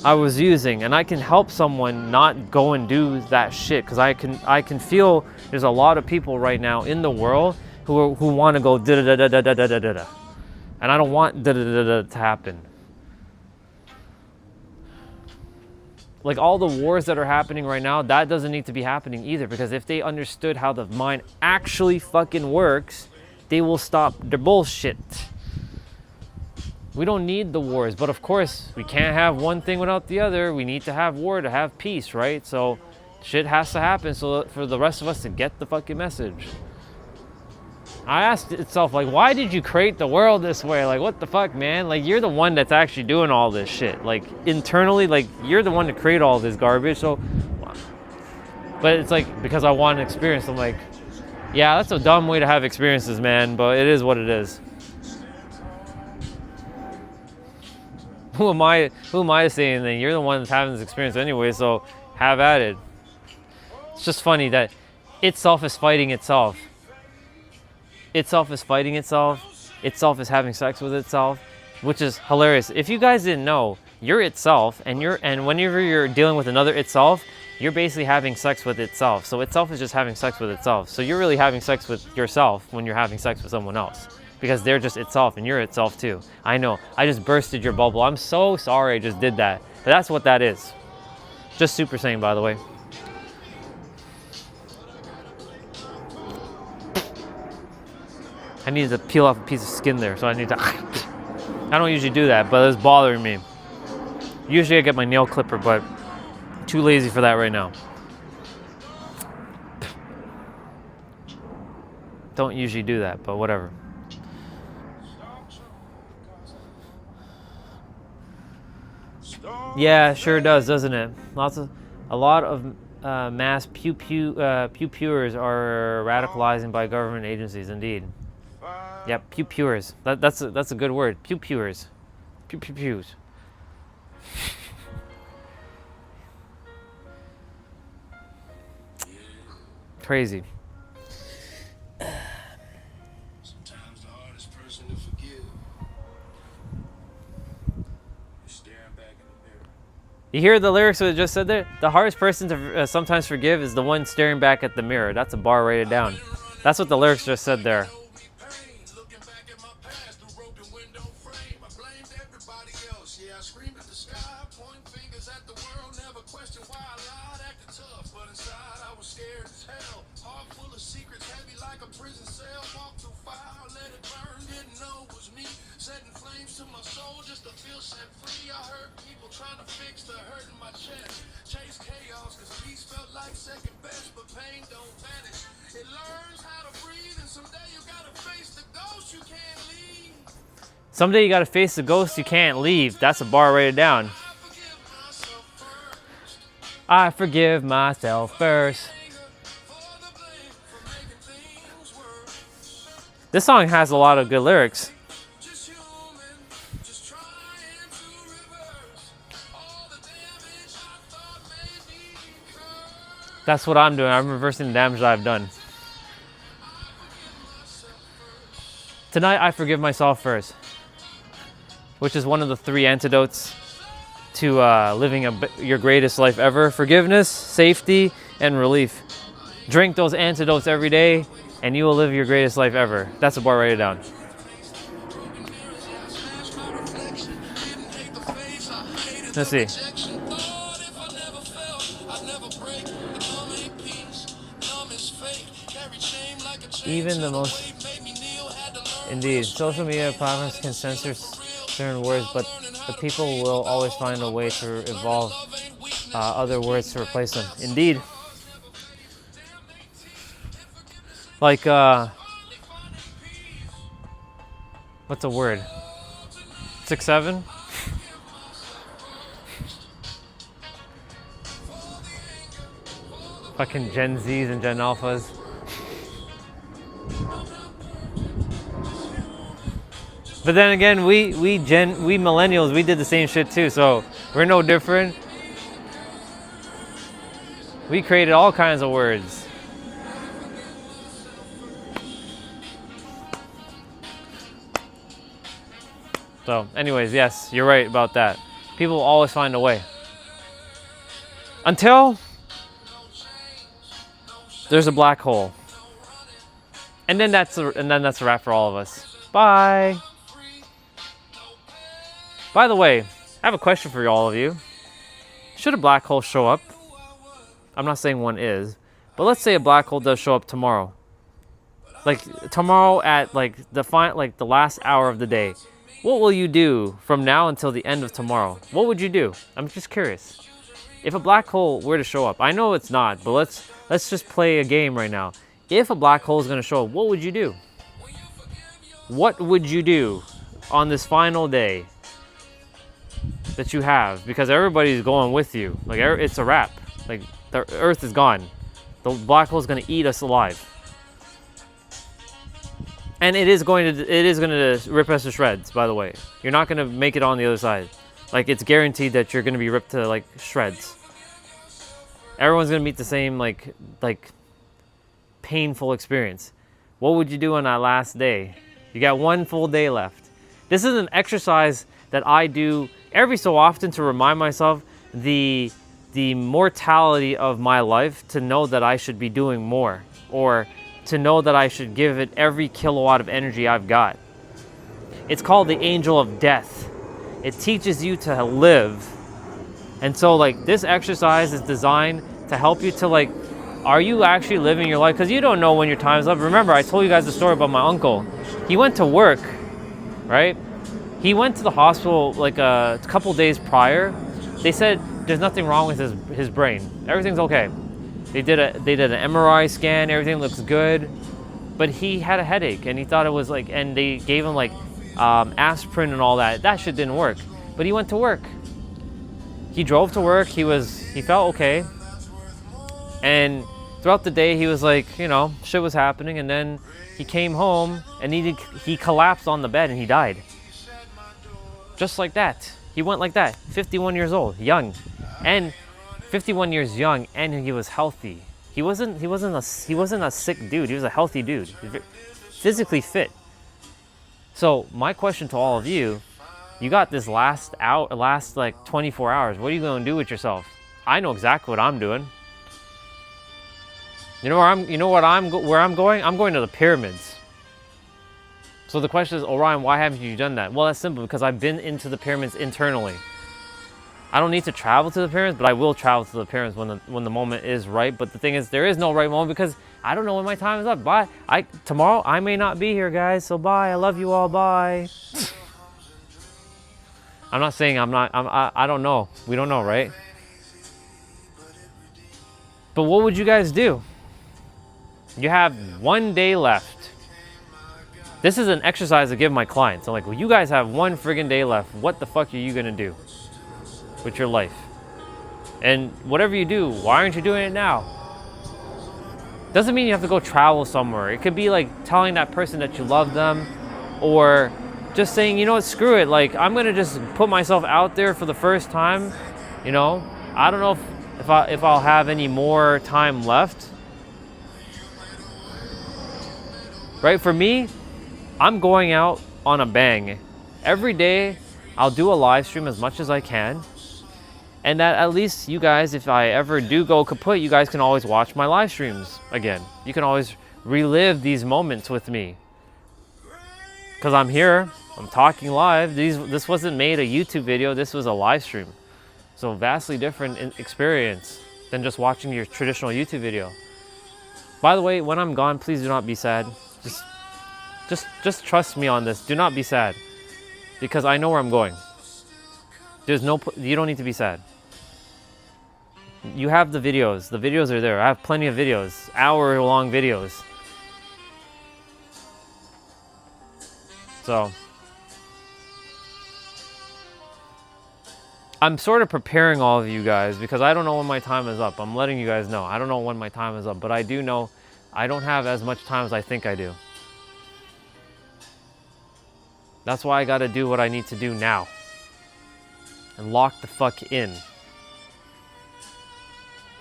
I was using, and I can help someone not go and do that shit, because I can feel there's a lot of people right now in the world who want to go da da da da da da da da da, and I don't want da da da da to happen. Like all the wars that are happening right now, that doesn't need to be happening either, because if they understood how the mind actually fucking works, they will stop their bullshit. We don't need the wars, but of course, we can't have one thing without the other. We need to have war to have peace, right? So shit has to happen so for the rest of us to get the fucking message. I asked itself, like, why did you create the world this way? Like, what the fuck, man? Like, you're the one that's actually doing all this shit. Like, internally, like, you're the one to create all this garbage, so... But it's like, because I want an experience, I'm like, yeah, that's a dumb way to have experiences, man, but it is what it is. Who am I to say anything? You're the one that's having this experience anyway, so have at it. It's just funny that itself is fighting itself. Itself is fighting itself. Itself is having sex with itself, which is hilarious. If you guys didn't know, you're itself, and whenever you're dealing with another itself, you're basically having sex with itself. So itself is just having sex with itself. So you're really having sex with yourself when you're having sex with someone else, because they're just itself and you're itself too. I know, I just bursted your bubble. I'm so sorry I just did that. But that's what that is. Just Super Saiyan, by the way. I needed to peel off a piece of skin there, so I need to... I don't usually do that, but it's bothering me. Usually I get my nail clipper, but too lazy for that right now. Don't usually do that, but whatever. Yeah, sure does, doesn't it? A lot of mass pew-pewers are radicalizing by government agencies, indeed. Yep, pew-pewers. That's a good word. Pew-pewers. Pew-pew-pews. Crazy. Sometimes the hardest person to forgive is staring back in the mirror. You hear the lyrics that I just said there? The hardest person to sometimes forgive is the one staring back at the mirror. That's a bar, write it down. That's what the lyrics just said there. Looking back at my past, the broken window frame. I blamed everybody else. Yeah, I screamed at the sky, point fingers at the world, never questioned why I lied, acted tough, but inside I was scared as hell. Heart full of secrets, heavy like a prison cell. Walked through fire, let it burn, didn't know it was me. Setting flames to my soul just to feel set free. I heard people trying to fix the hurt in my chest. Chase chaos, cause peace felt like second best, but pain don't vanish. It learns how to breathe, and someday you gotta face the ghost you can't leave. Someday you gotta face the ghost you can't leave. That's a bar, write it down. I forgive myself first. This song has a lot of good lyrics. That's what I'm doing. I'm reversing the damage that I've done. Tonight, I forgive myself first, which is one of the 3 antidotes to living your greatest life ever. Forgiveness, safety, and relief. Drink those antidotes every day, and you will live your greatest life ever. That's a bar. Write it down. Let's see. Even the most... Indeed, social media platforms can censor certain words, but the people will always find a way to evolve other words to replace them. Indeed. Like, what's a word? 6'7"? Fucking Gen Zs and Gen Alphas. But then again, we millennials, we did the same shit too, so we're no different. We created all kinds of words. So, anyways, yes, you're right about that. People will always find a way. Until there's a black hole. And then that's a wrap for all of us. Bye. By the way, I have a question for all of you. Should a black hole show up? I'm not saying one is, but let's say a black hole does show up tomorrow. Like tomorrow at like the last hour of the day. What will you do from now until the end of tomorrow? What would you do? I'm just curious. If a black hole were to show up, I know it's not, but let's just play a game right now. If a black hole is going to show up, what would you do? What would you do on this final day that you have? Because everybody's going with you. Like it's a wrap. Like the Earth is gone. The black hole is going to eat us alive. And it is going to rip us to shreds, by the way. You're not going to make it on the other side. Like, it's guaranteed that you're going to be ripped to, like, shreds. Everyone's going to meet the same, like, painful experience. What would you do on that last day? You got one full day left. This is an exercise that I do every so often to remind myself the mortality of my life, to know that I should be doing more, or to know that I should give it every kilowatt of energy I've got. It's called the angel of death. It teaches you to live. And so like this exercise is designed to help you to like, are you actually living your life? Because you don't know when your time's up. Remember, I told you guys the story about my uncle. He went to work, right? He went to the hospital like a couple days prior. They said there's nothing wrong with his brain. Everything's okay. They did an MRI scan, everything looks good, but he had a headache and he thought it was like, and they gave him like aspirin and all that. That shit didn't work, but he went to work. He drove to work, he felt okay. And throughout the day he was like, you know, shit was happening, and then he came home and he collapsed on the bed and he died. Just like that. He went like that, 51 years old, young. And 51 years young, and he was healthy. He wasn't a sick dude. He was a healthy dude, physically fit. So my question to all of you: you got this last like 24 hours. What are you going to do with yourself? I know exactly what I'm doing. You know where I'm going? I'm going to the pyramids. So the question is, Orion, why haven't you done that? Well, that's simple, because I've been into the pyramids internally. I don't need to travel to the pyramids, but I will travel to the pyramids when the moment is right. But the thing is, there is no right moment, because I don't know when my time is up. Bye. Tomorrow I may not be here, guys. So bye. I love you all. Bye. I'm not saying I don't know. We don't know, right? But what would you guys do? You have one day left. This is an exercise I give my clients. I'm like, well, you guys have one friggin' day left. What the fuck are you gonna do with your life? And whatever you do, why aren't you doing it now? Doesn't mean you have to go travel somewhere. It could be like telling that person that you love them, or just saying, you know what, screw it. Like, I'm gonna just put myself out there for the first time. You know, I don't know if I'll have any more time left. Right, for me, I'm going out on a bang. Every day, I'll do a live stream as much as I can. And that at least you guys, if I ever do go kaput, you guys can always watch my live streams again. You can always relive these moments with me. Because I'm here, I'm talking live. This wasn't made a YouTube video, this was a live stream. So vastly different experience than just watching your traditional YouTube video. By the way, when I'm gone, please do not be sad. Just trust me on this. Do not be sad. Because I know where I'm going. You don't need to be sad. You have the videos. The videos are there. I have plenty of videos. Hour-long videos. So I'm sort of preparing all of you guys because I don't know when my time is up. I'm letting you guys know. I don't know when my time is up, but I do know I don't have as much time as I think I do. That's why I gotta do what I need to do now. And lock the fuck in.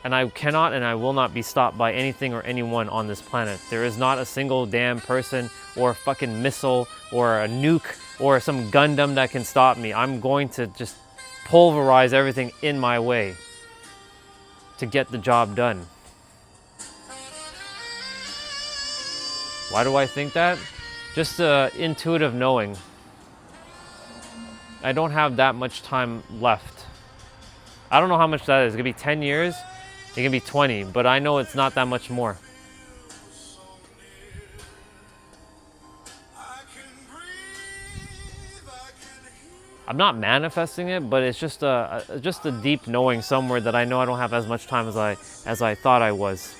And I cannot and I will not be stopped by anything or anyone on this planet. There is not a single damn person or a fucking missile or a nuke or some Gundam that can stop me. I'm going to just pulverize everything in my way to get the job done. Why do I think that? Just intuitive knowing. I don't have that much time left. I don't know how much that is. It could be 10 years. It can be 20, but I know it's not that much more. I'm not manifesting it, but it's just a deep knowing somewhere that I know I don't have as much time as I thought I was.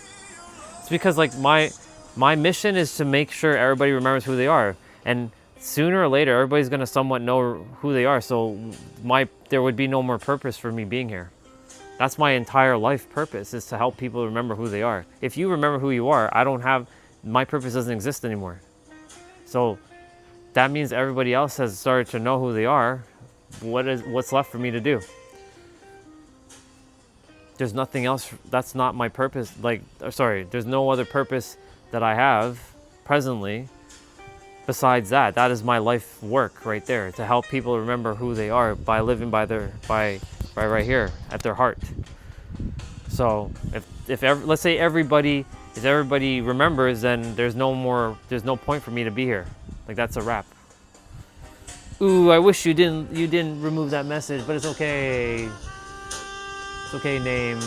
It's because like my mission is to make sure everybody remembers who they are, and sooner or later everybody's gonna somewhat know who they are. So there would be no more purpose for me being here. That's my entire life purpose, is to help people remember who they are. If you remember who you are, my purpose doesn't exist anymore. So that means everybody else has started to know who they are. What's left for me to do? There's nothing else. That's not my purpose. There's no other purpose that I have presently besides that. That is my life work right there, to help people remember who they are by living by right here at their heart. So let's say everybody remembers, then there's no point for me to be here. Like, that's a wrap. Ooh, I wish you didn't remove that message, but it's okay. It's okay, name.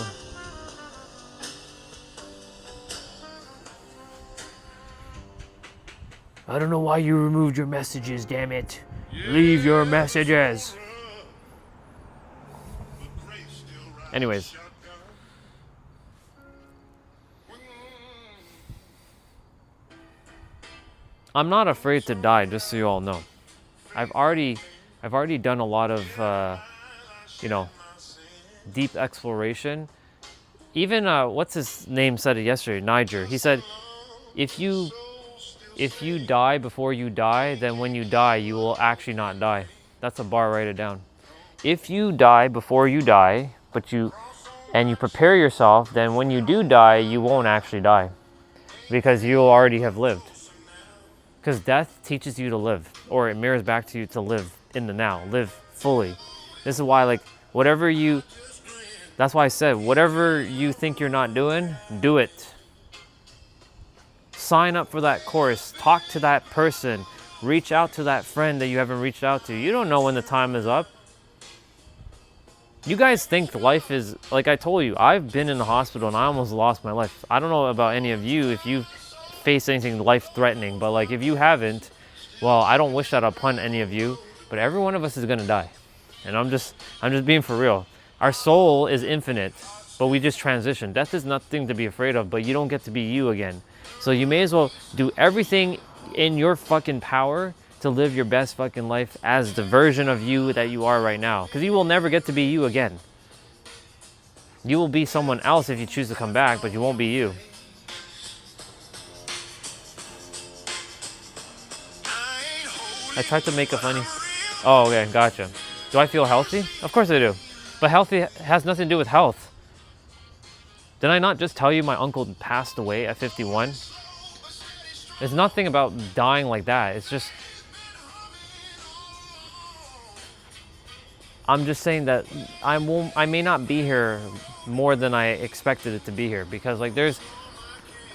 I don't know why you removed your messages, damn it. Leave your messages. Anyways. I'm not afraid to die, just so you all know. I've already done a lot of, deep exploration. Even, what's his name said it yesterday, Niger. He said, if you die before you die, then when you die, you will actually not die. That's a bar, write it down. If you die before you die, and you prepare yourself, then when you do die, you won't actually die. Because you'll already have lived. Because death teaches you to live, or it mirrors back to you to live in the now, live fully. This is why, that's why I said, whatever you think you're not doing, do it. Sign up for that course, talk to that person, reach out to that friend that you haven't reached out to. You don't know when the time is up. You guys think life is, like I told you, I've been in the hospital and I almost lost my life. I don't know about any of you if you've faced anything life-threatening, but if you haven't, well, I don't wish that upon any of you, but every one of us is gonna die. And I'm just being for real. Our soul is infinite, but we just transition. Death is nothing to be afraid of, but you don't get to be you again. So you may as well do everything in your fucking power to live your best fucking life as the version of you that you are right now. Because you will never get to be you again. You will be someone else if you choose to come back, but you won't be you. I tried to make a funny... Oh, okay, gotcha. Do I feel healthy? Of course I do. But healthy has nothing to do with health. Did I not just tell you my uncle passed away at 51? It's nothing about dying like that. It's just, I'm just saying that I may not be here more than I expected it to be here, because like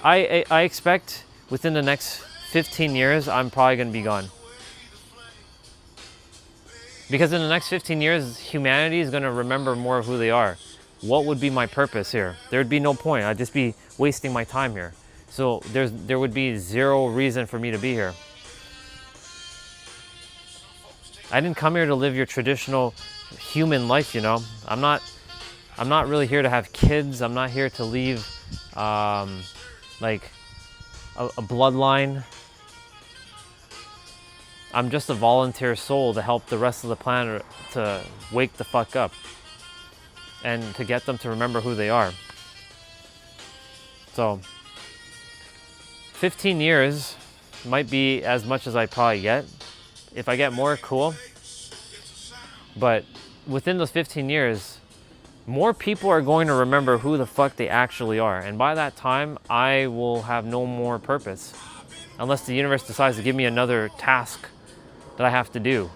I expect within the next 15 years I'm probably going to be gone. Because in the next 15 years, humanity is going to remember more of who they are. What would be my purpose here? There would be no point. I'd just be wasting my time here. So there would be zero reason for me to be here. I didn't come here to live your traditional human life, you know. I'm not really here to have kids. I'm not here to leave like a bloodline. I'm just a volunteer soul to help the rest of the planet to wake the fuck up and to get them to remember who they are. So 15 years might be as much as I probably get. If I get more, cool. But within those 15 years, more people are going to remember who the fuck they actually are. And by that time, I will have no more purpose. Unless the universe decides to give me another task that I have to do.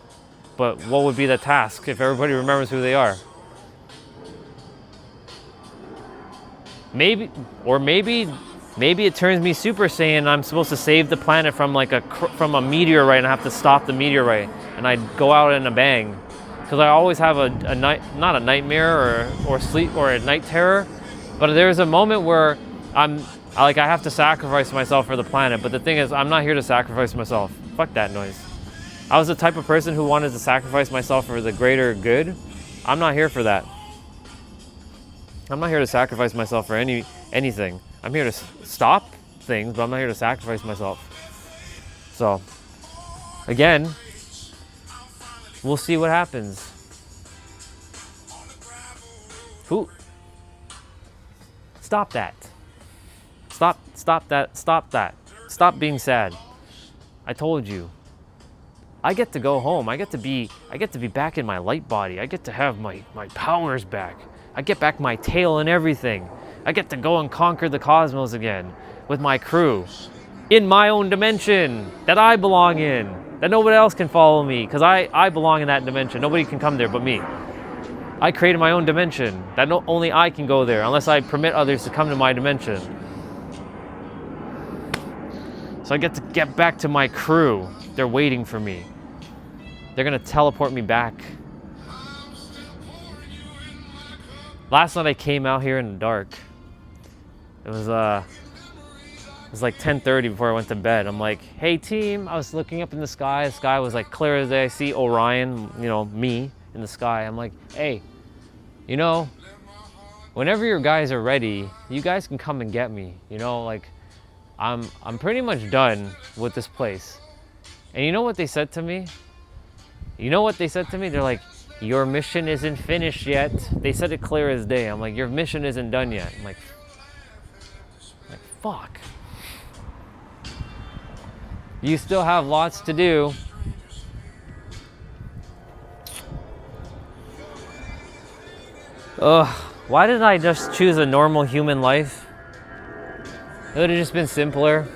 But what would be the task if everybody remembers who they are? Maybe it turns me Super Saiyan. I'm supposed to save the planet from a meteorite, and I have to stop the meteorite, and I go out in a bang. Because I always have not a nightmare or sleep or a night terror, but there's a moment where I have to sacrifice myself for the planet. But the thing is, I'm not here to sacrifice myself. Fuck that noise. I was the type of person who wanted to sacrifice myself for the greater good. I'm not here for that. I'm not here to sacrifice myself for anything. I'm here to stop things, but I'm not here to sacrifice myself. So, again, we'll see what happens. Who? Stop that. Stop that. Stop that. Stop being sad. I told you. I get to go home. I get to be back in my light body. I get to have my powers back. I get back my tail and everything. I get to go and conquer the cosmos again with my crew in my own dimension that I belong in, that nobody else can follow me because I belong in that dimension. Nobody can come there but me. I created my own dimension that only I can go there unless I permit others to come to my dimension. So I get to get back to my crew. They're waiting for me. They're gonna teleport me back. Last night I came out here in the dark. It was like 10:30 before I went to bed. I'm like, hey team, I was looking up in the sky. The sky was like clear as day. I see Orion, me in the sky. I'm like, hey, whenever your guys are ready, you guys can come and get me. I'm pretty much done with this place. And you know what they said to me? They're like, your mission isn't finished yet. They said it clear as day. I'm like, your mission isn't done yet. I'm like fuck. You still have lots to do. Ugh, why didn't I just choose a normal human life? It would have just been simpler.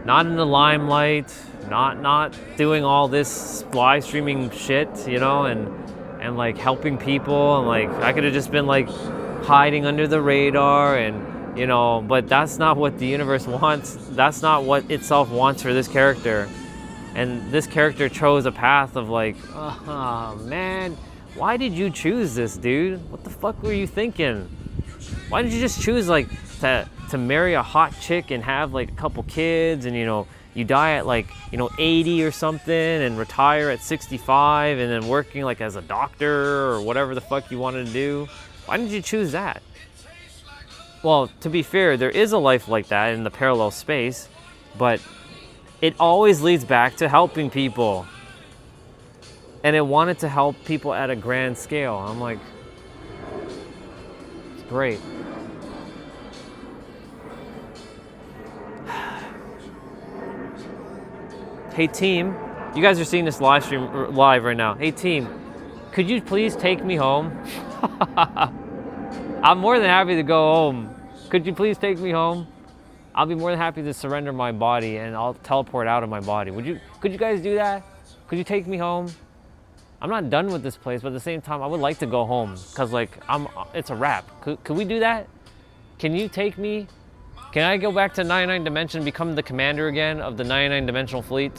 Not in the limelight, not doing all this live streaming shit, and like helping people, and like I could have just been like hiding under the radar, and but that's not what the universe wants. That's not what itself wants for this character. And this character chose a path of like, oh man, why did you choose this, dude? What the fuck were you thinking? Why did you just choose like to marry a hot chick and have like a couple kids, and you die at like 80 or something and retire at 65 and then working like as a doctor or whatever the fuck you wanted to do? Why didn't you choose that? Well, to be fair, there is a life like that in the parallel space, but it always leads back to helping people. And it wanted to help people at a grand scale. I'm like, it's great. Hey team, you guys are seeing this live stream live right now. Hey team, could you please take me home? I'm more than happy to go home. Could you please take me home? I'll be more than happy to surrender my body and I'll teleport out of my body. Could you guys do that? Could you take me home? I'm not done with this place, but at the same time, I would like to go home because like it's a wrap. Could we do that? Can you take me? Can I go back to 99 Dimension, become the commander again of the 99 Dimensional Fleet?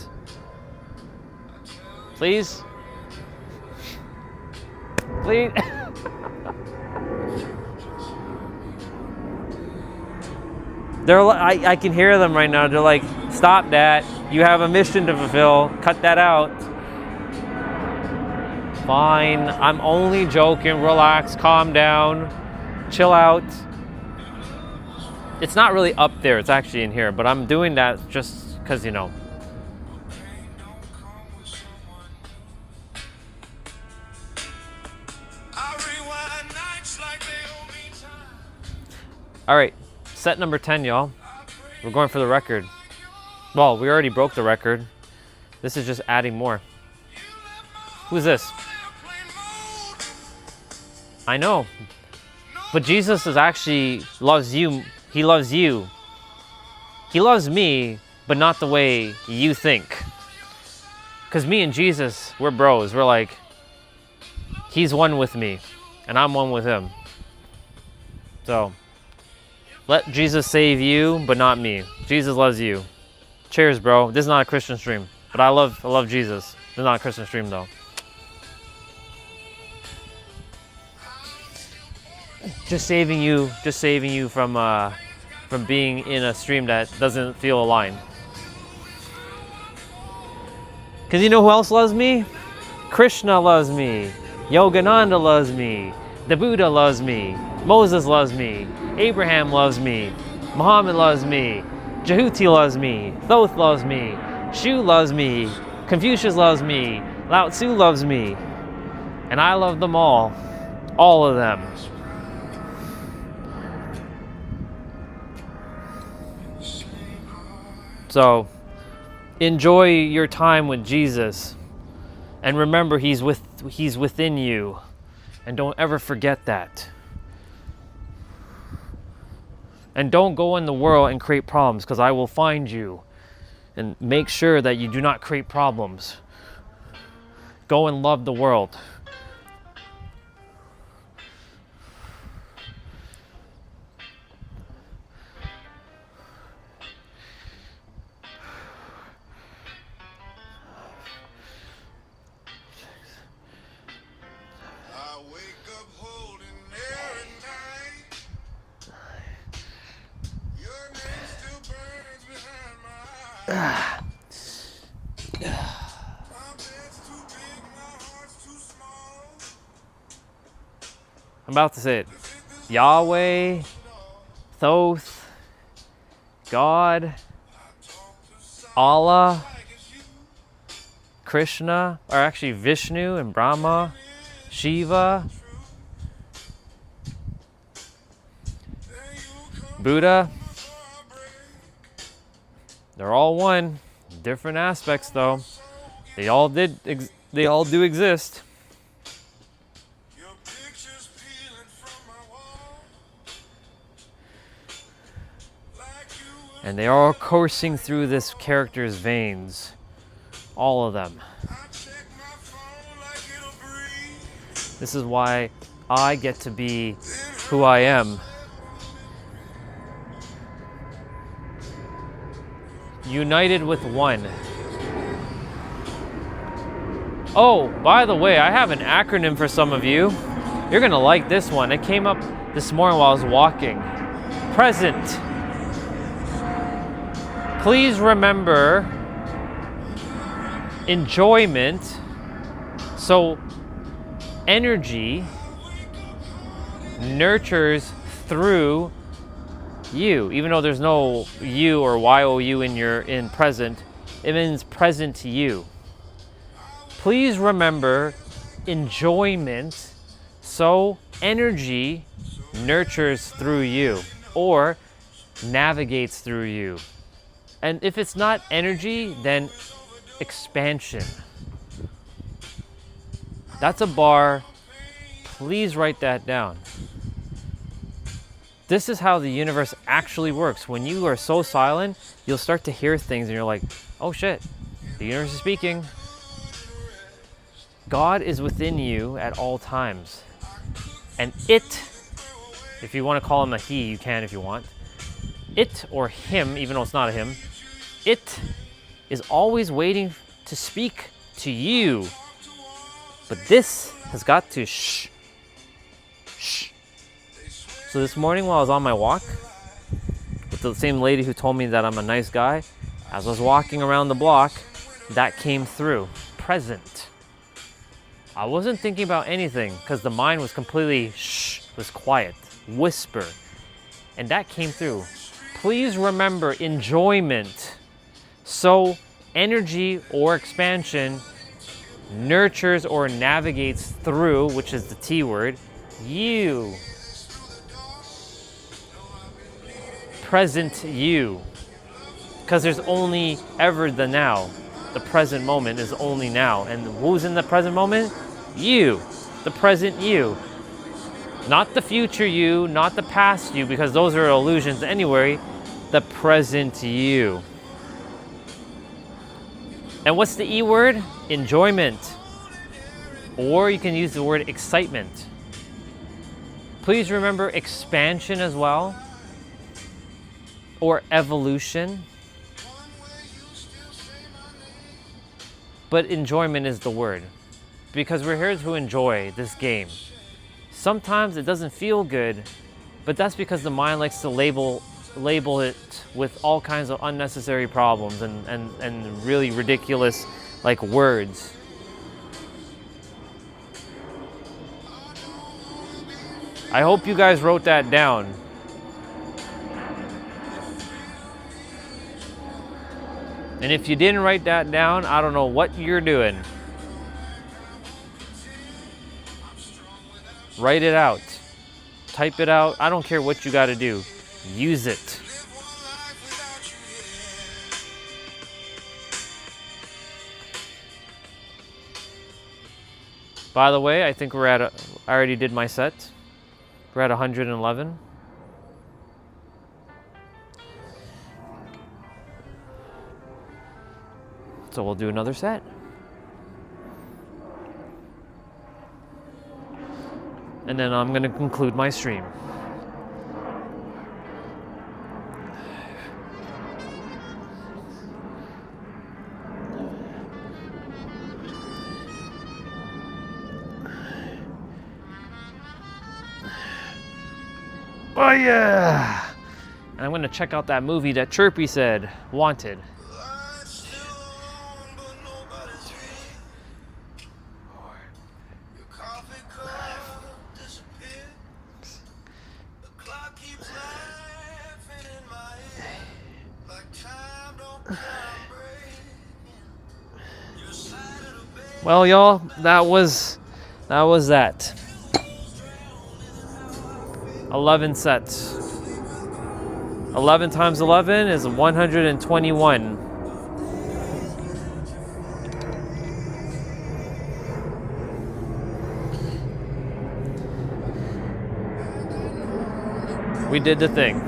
Please? Please? I can hear them right now. They're like, stop that. You have a mission to fulfill. Cut that out. Fine. I'm only joking. Relax. Calm down. Chill out. It's not really up there. It's actually in here. But I'm doing that just because, you know. All right. Set number 10, y'all. We're going for the record. Well, we already broke the record. This is just adding more. Who's this? I know. But Jesus is actually loves you. He loves you. He loves me, but not the way you think. Because me and Jesus, we're bros. We're like, he's one with me, and I'm one with him. So, let Jesus save you, but not me. Jesus loves you. Cheers, bro. This is not a Christian stream, but I love Jesus. This is not a Christian stream, though. Just saving you from being in a stream that doesn't feel aligned. Because you know who else loves me? Krishna loves me. Yogananda loves me. The Buddha loves me. Moses loves me. Abraham loves me. Muhammad loves me. Jehuti loves me. Thoth loves me. Shu loves me. Confucius loves me. Lao Tzu loves me. And I love them all. All of them. So, enjoy your time with Jesus. And remember, He's within you. And don't ever forget that. And don't go in the world and create problems, because I will find you and make sure that you do not create problems. Go and love the world. I'm about to say it. Yahweh, Thoth, God, Allah, Krishna, or actually Vishnu and Brahma, Shiva, Buddha. They're all one. Different aspects though. They all do exist. And they are all coursing through this character's veins. All of them. This is why I get to be who I am. United with one. Oh, by the way, I have an acronym for some of you. You're gonna like this one. It came up this morning while I was walking. Present. Please remember enjoyment. So energy nurtures through you. Even though there's no you or you in present, it means present to you. Please remember enjoyment. So energy nurtures through you or navigates through you. And if it's not energy, then expansion. That's a bar. Please write that down. This is how the universe actually works. When you are so silent, you'll start to hear things and you're like, oh shit, the universe is speaking. God is within you at all times. And it, if you want to call him a he, you can if you want. It or him, even though it's not a him, it is always waiting to speak to you. But this has got to shh. Shh. So this morning while I was on my walk, with the same lady who told me that I'm a nice guy, as I was walking around the block, that came through. Present. I wasn't thinking about anything because the mind was completely shh, was quiet, whisper. And that came through. Please remember enjoyment. So energy or expansion nurtures or navigates through, which is the T word, you. Present you. Because there's only ever the now. The present moment is only now. And who's in the present moment? You. The present you. Not the future you, not the past you, because those are illusions anyway. The present you. And what's the E word? Enjoyment. Or you can use the word excitement. Please remember expansion as well. Or evolution. But enjoyment is the word. Because we're here to enjoy this game. Sometimes it doesn't feel good, but that's because the mind likes to label it with all kinds of unnecessary problems and really ridiculous like words. I hope you guys wrote that down. And if you didn't write that down, I don't know what you're doing. Write it out. Type it out. I don't care what you got to do. Use it. By the way, I think I already did my set. We're at 111. So we'll do another set. And then I'm going to conclude my stream. Oh yeah! And I'm going to check out that movie that Chirpy said, Wanted. Well, y'all, that was that. 11 sets. 11 times 11 is 121. We did the thing.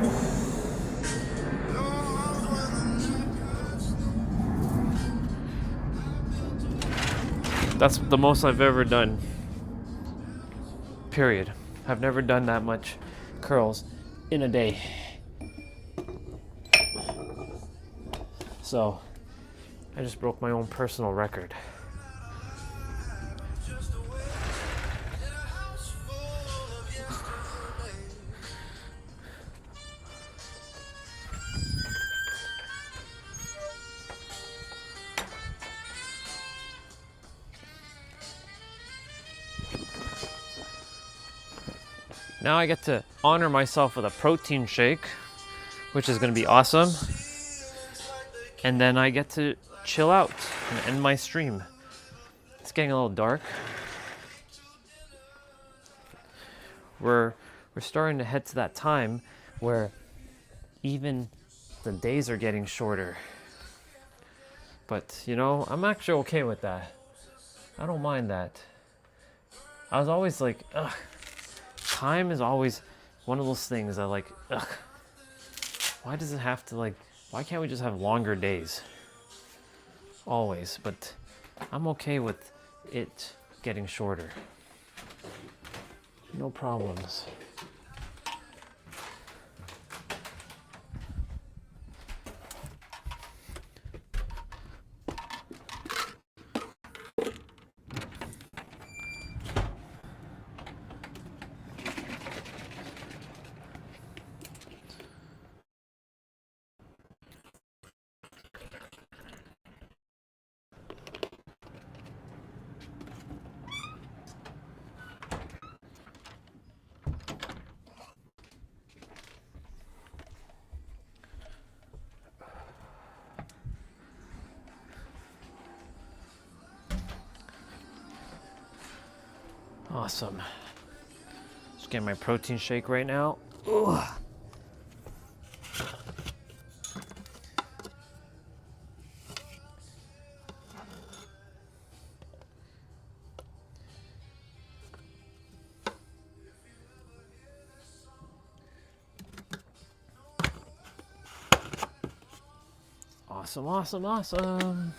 That's the most I've ever done. Period. I've never done that much curls in a day. So, I just broke my own personal record. Now I get to honor myself with a protein shake, which is going to be awesome. And then I get to chill out and end my stream. It's getting a little dark. We're starting to head to that time where even the days are getting shorter. But, you know, I'm actually okay with that. I don't mind that. I was always like, ugh. Time is always one of those things that like, ugh, why does it have to like, why can't we just have longer days? Always, but I'm okay with it getting shorter. No problems. Awesome. Just getting my protein shake right now. Ugh. Awesome, awesome, awesome.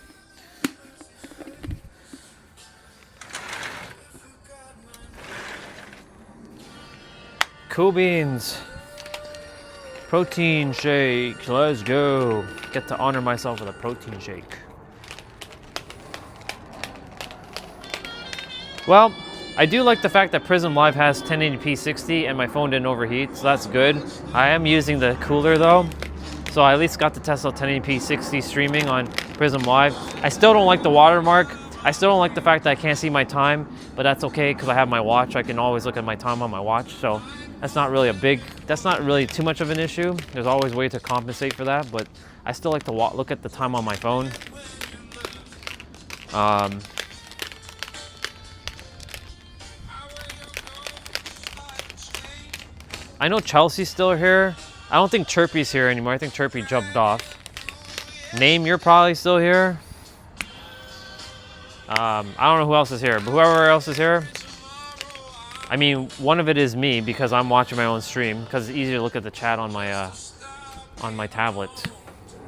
Cool beans. Protein shake. Let's go. Get to honor myself with a protein shake. Well, I do like the fact that Prism Live has 1080p 60 and my phone didn't overheat, so that's good. I am using the cooler though, so I at least got to test out 1080p 60 streaming on Prism Live. I still don't like the watermark. I still don't like the fact that I can't see my time, but that's okay because I have my watch. I can always look at my time on my watch, so that's not really too much of an issue. There's always a way to compensate for that, but I still like to look at the time on my phone. I know Chelsea's still here. I don't think Chirpy's here anymore. I think Chirpy jumped off. Name, you're probably still here. I don't know who else is here, but whoever else is here, I mean, one of it is me because I'm watching my own stream because it's easier to look at the chat on my tablet.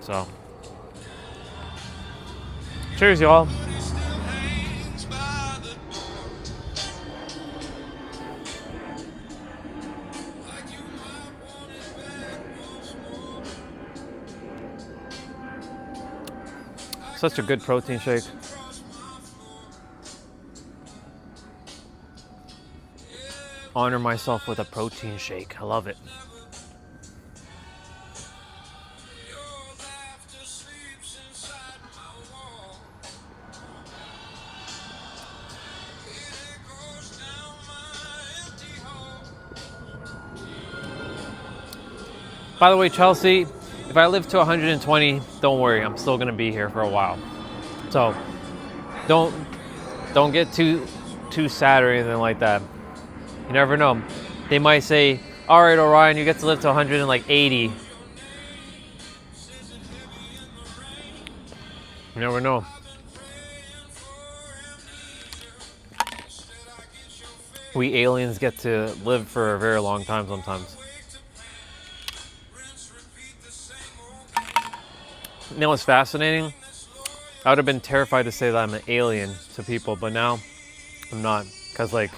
So, cheers, y'all. Such a good protein shake. Honor myself with a protein shake. I love it. By the way, Chelsea, if I live to 120, don't worry, I'm still gonna be here for a while. So don't get too sad or anything like that. You never know. They might say, all right, Orion, you get to live to 180. You never know. We aliens get to live for a very long time sometimes. You know what's fascinating? I would have been terrified to say that I'm an alien to people, but now I'm not. Because, like,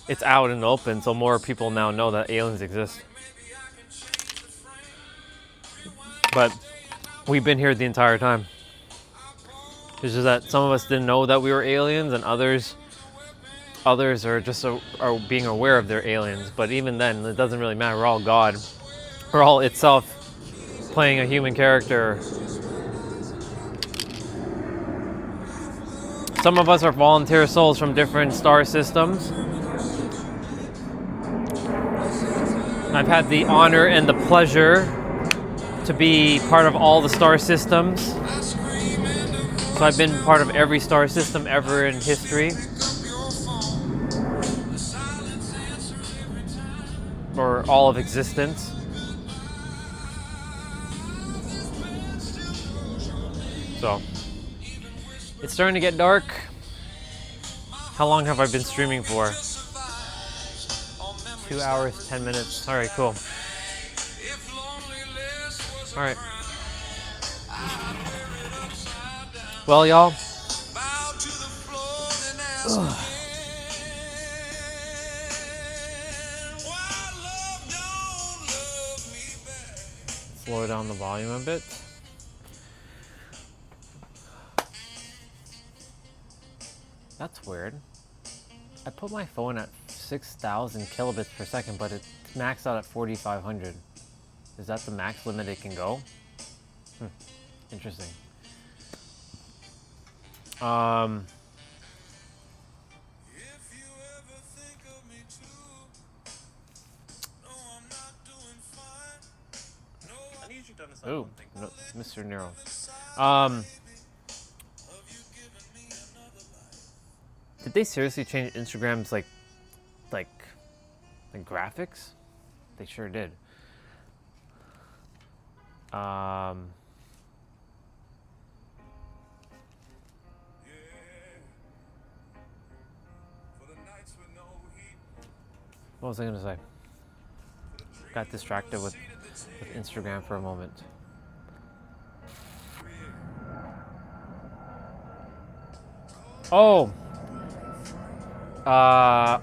it's out in the open, so more people now know that aliens exist. But we've been here the entire time. It's just that some of us didn't know that we were aliens, and others are just are being aware of their aliens. But even then, it doesn't really matter. We're all God. We're all itself playing a human character. Some of us are volunteer souls from different star systems. I've had the honor and the pleasure to be part of all the star systems. So I've been part of every star system ever in history. Or all of existence. So, it's starting to get dark. How long have I been streaming for? 2 hours, 10 minutes. All right, cool. All right. Well, y'all. Slow down the volume a bit. That's weird. I put my phone at 6,000 kilobits per second, but it's maxed out at 4,500. Is that the max limit it can go? Interesting. I Ooh, no, Mr. Nero. Did they seriously change Instagram's like graphics? They sure did. What was I gonna say? Got distracted with Instagram for a moment. Oh!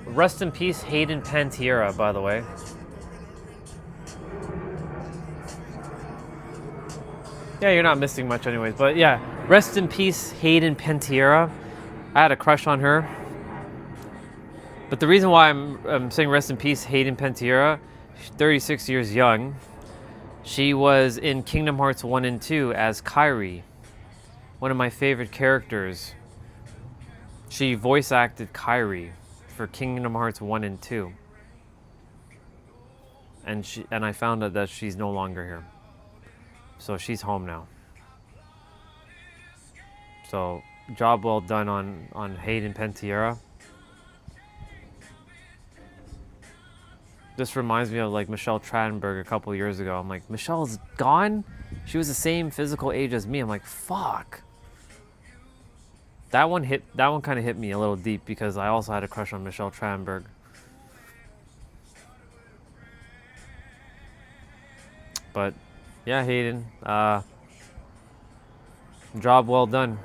Rest in peace, Hayden Panettiere, by the way. Yeah, you're not missing much anyways, but yeah. Rest in peace, Hayden Panettiere. I had a crush on her. But the reason why I'm saying rest in peace, Hayden Panettiere, she's 36 years young. She was in Kingdom Hearts 1 and 2 as Kairi, one of my favorite characters. She voice acted Kairi for Kingdom Hearts 1 and 2. And I found out that she's no longer here. So she's home now. So job well done on Hayden Panettiere. This reminds me of like Michelle Trachtenberg a couple years ago. I'm like, Michelle's gone? She was the same physical age as me. I'm like, fuck. That one kind of hit me a little deep because I also had a crush on Michelle Trachtenberg. But yeah, Hayden, job well done.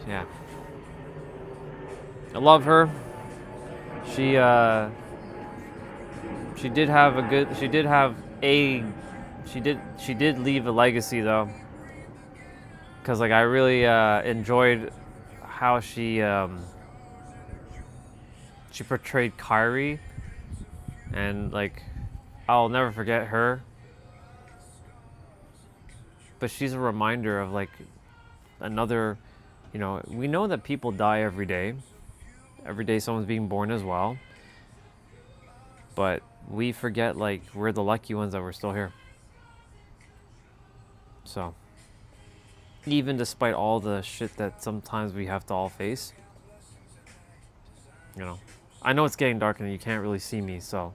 Yeah. I love her. She did leave a legacy though. Cause like I really enjoyed how she portrayed Kairi, and like I'll never forget her. But she's a reminder of like another, we know that people die every day. Every day someone's being born as well. But we forget like we're the lucky ones that we're still here. So even despite all the shit that sometimes we have to all face, I know it's getting dark and you can't really see me, so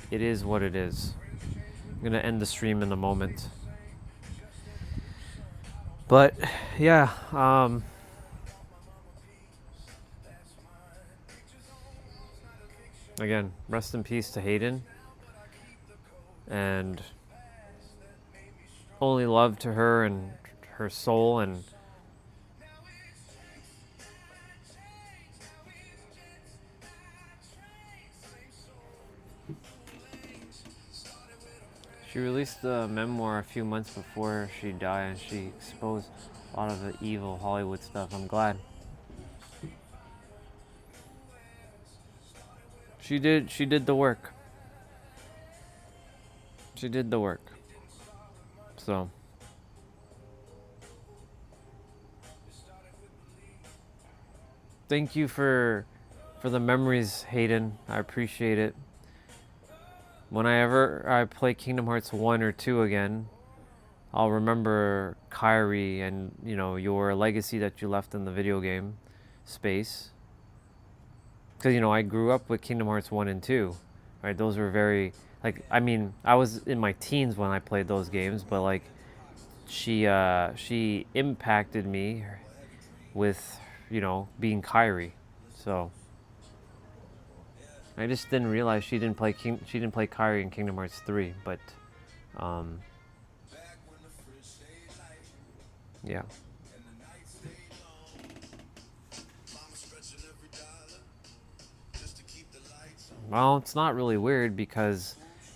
it is what it is. I'm gonna end the stream in a moment. But yeah, again, rest in peace to Hayden, and only love to her and her soul. And she released a memoir a few months before she died, and she exposed a lot of the evil Hollywood stuff. I'm glad. She did the work. She did the work. So thank you for the memories, Hayden. I appreciate it. Whenever I play Kingdom Hearts 1 or 2 again, I'll remember Kairi and, your legacy that you left in the video game space. Because, I grew up with Kingdom Hearts 1 and 2, right? Those were very, I was in my teens when I played those games, but, she impacted me with, being Kyrie. So I just didn't realize she didn't play Kyrie in Kingdom Hearts 3, but yeah. Well, it's not really weird because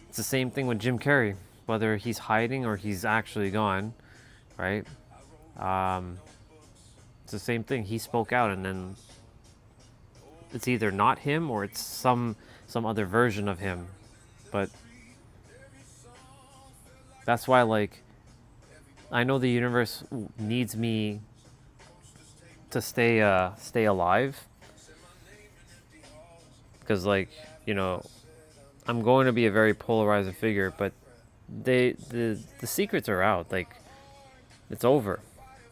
it's the same thing with Jim Carrey, whether he's hiding or he's actually gone, right? It's the same thing. He spoke out, and then it's either not him or it's some other version of him. But that's why, like, I know the universe needs me to stay alive, because, like, I'm going to be a very polarizing figure, but the secrets are out. Like, it's over.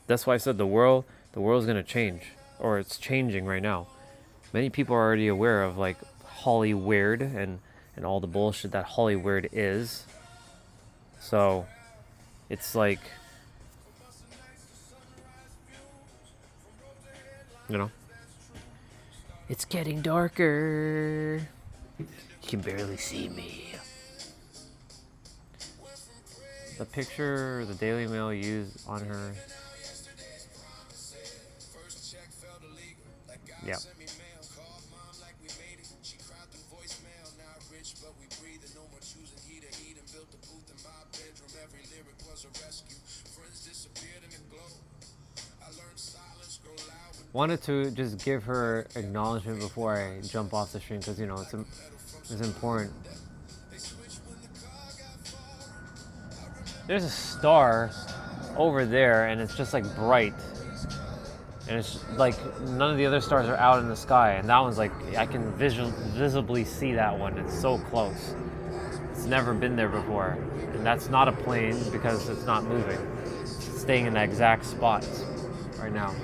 That's why I said the world's gonna change, or it's changing right now. Many people are already aware of, like, Hollyweird and all the bullshit that Hollyweird is. So it's like, it's getting darker. You can barely see me. The picture the Daily Mail used on her. Yeah. Wanted to just give her acknowledgement before I jump off the stream, because it's important. There's a star over there, and it's just like bright, and it's like none of the other stars are out in the sky, and that one's like, I can visibly see that one. It's so close. It's never been there before, and that's not a plane because it's not moving. It's staying in that exact spot right now.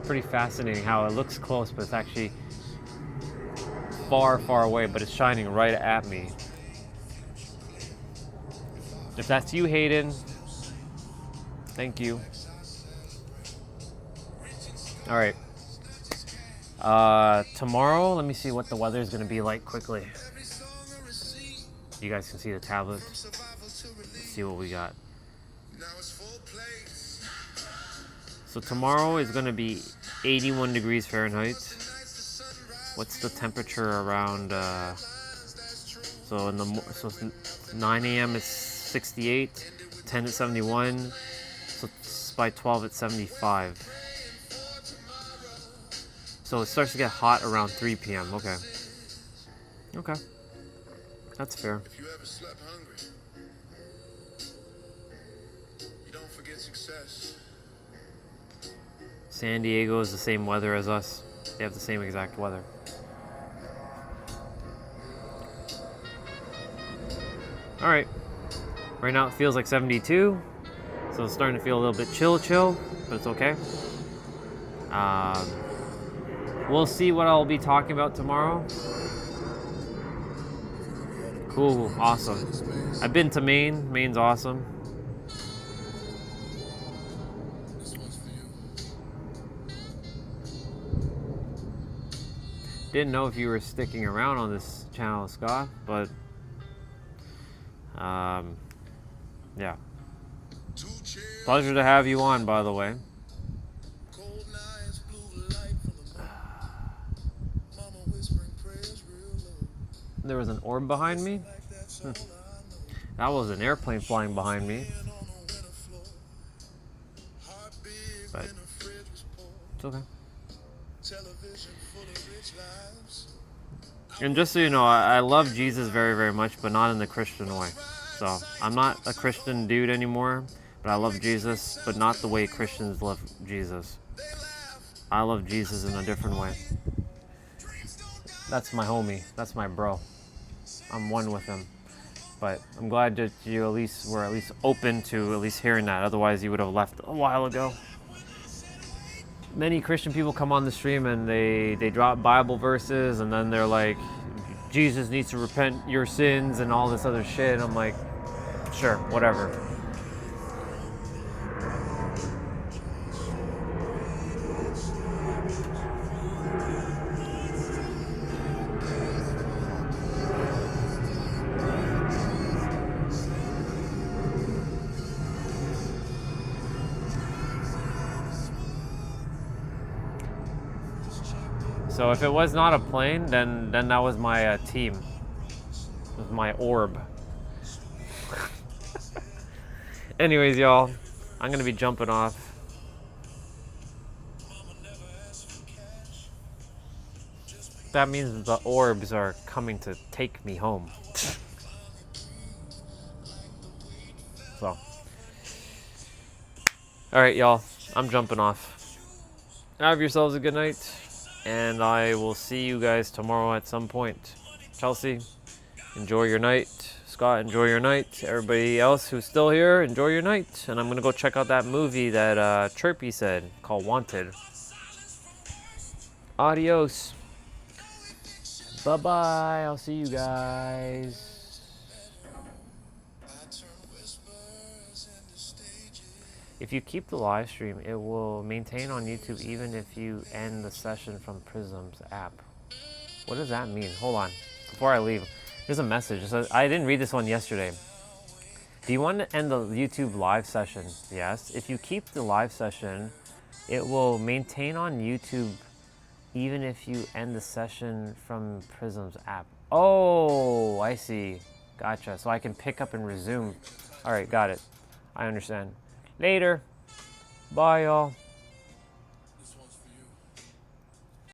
Pretty fascinating how it looks close, but it's actually far, far away, but it's shining right at me. If that's you, Hayden, thank you. All right. Tomorrow, let me see what the weather is going to be like quickly. You guys can see the tablet. Let's see what we got. So tomorrow is going to be 81 degrees Fahrenheit. What's the temperature around? So 9 a.m. is 68, 10 is 71. So by 12 it's 75. So it starts to get hot around 3 p.m. Okay. That's fair. If you ever slept hungry, you don't forget success. San Diego is the same weather as us. They have the same exact weather. All right. Right now it feels like 72. So it's starting to feel a little bit chill, but it's okay. We'll see what I'll be talking about tomorrow. Cool, awesome. I've been to Maine. Maine's awesome. Didn't know if you were sticking around on this channel, Scott, but yeah. Pleasure to have you on, by the way. There was an orb behind me. That was an airplane flying behind me. But it's okay. And just so you know, I love Jesus very, very much, but not in the Christian way. So I'm not a Christian dude anymore, but I love Jesus, but not the way Christians love Jesus. I love Jesus in a different way. That's my homie. That's my bro. I'm one with him. But I'm glad that you were at least open to at least hearing that. Otherwise, you would have left a while ago. Many Christian people come on the stream and they drop Bible verses, and then they're like, Jesus needs to repent your sins and all this other shit. And I'm like, sure, whatever. So if it was not a plane, then that was my team. It was my orb. Anyways, y'all, I'm gonna be jumping off. That means the orbs are coming to take me home. So, alright, y'all, I'm jumping off. Have yourselves a good night, and I will see you guys tomorrow at some point. Chelsea, enjoy your night. Scott, enjoy your night. Everybody else who's still here, enjoy your night. And I'm gonna go check out that movie that Chirpy said, called Wanted. Adios. Bye-bye. I'll see you guys. If you keep the live stream, it will maintain on YouTube even if you end the session from Prism's app. What does that mean? Hold on. Before I leave, there's a message. It says, I didn't read this one yesterday. Do you want to end the YouTube live session? Yes. If you keep the live session, it will maintain on YouTube even if you end the session from Prism's app. Oh, I see. Gotcha. So I can pick up and resume. All right, got it. I understand. Later. Bye, y'all.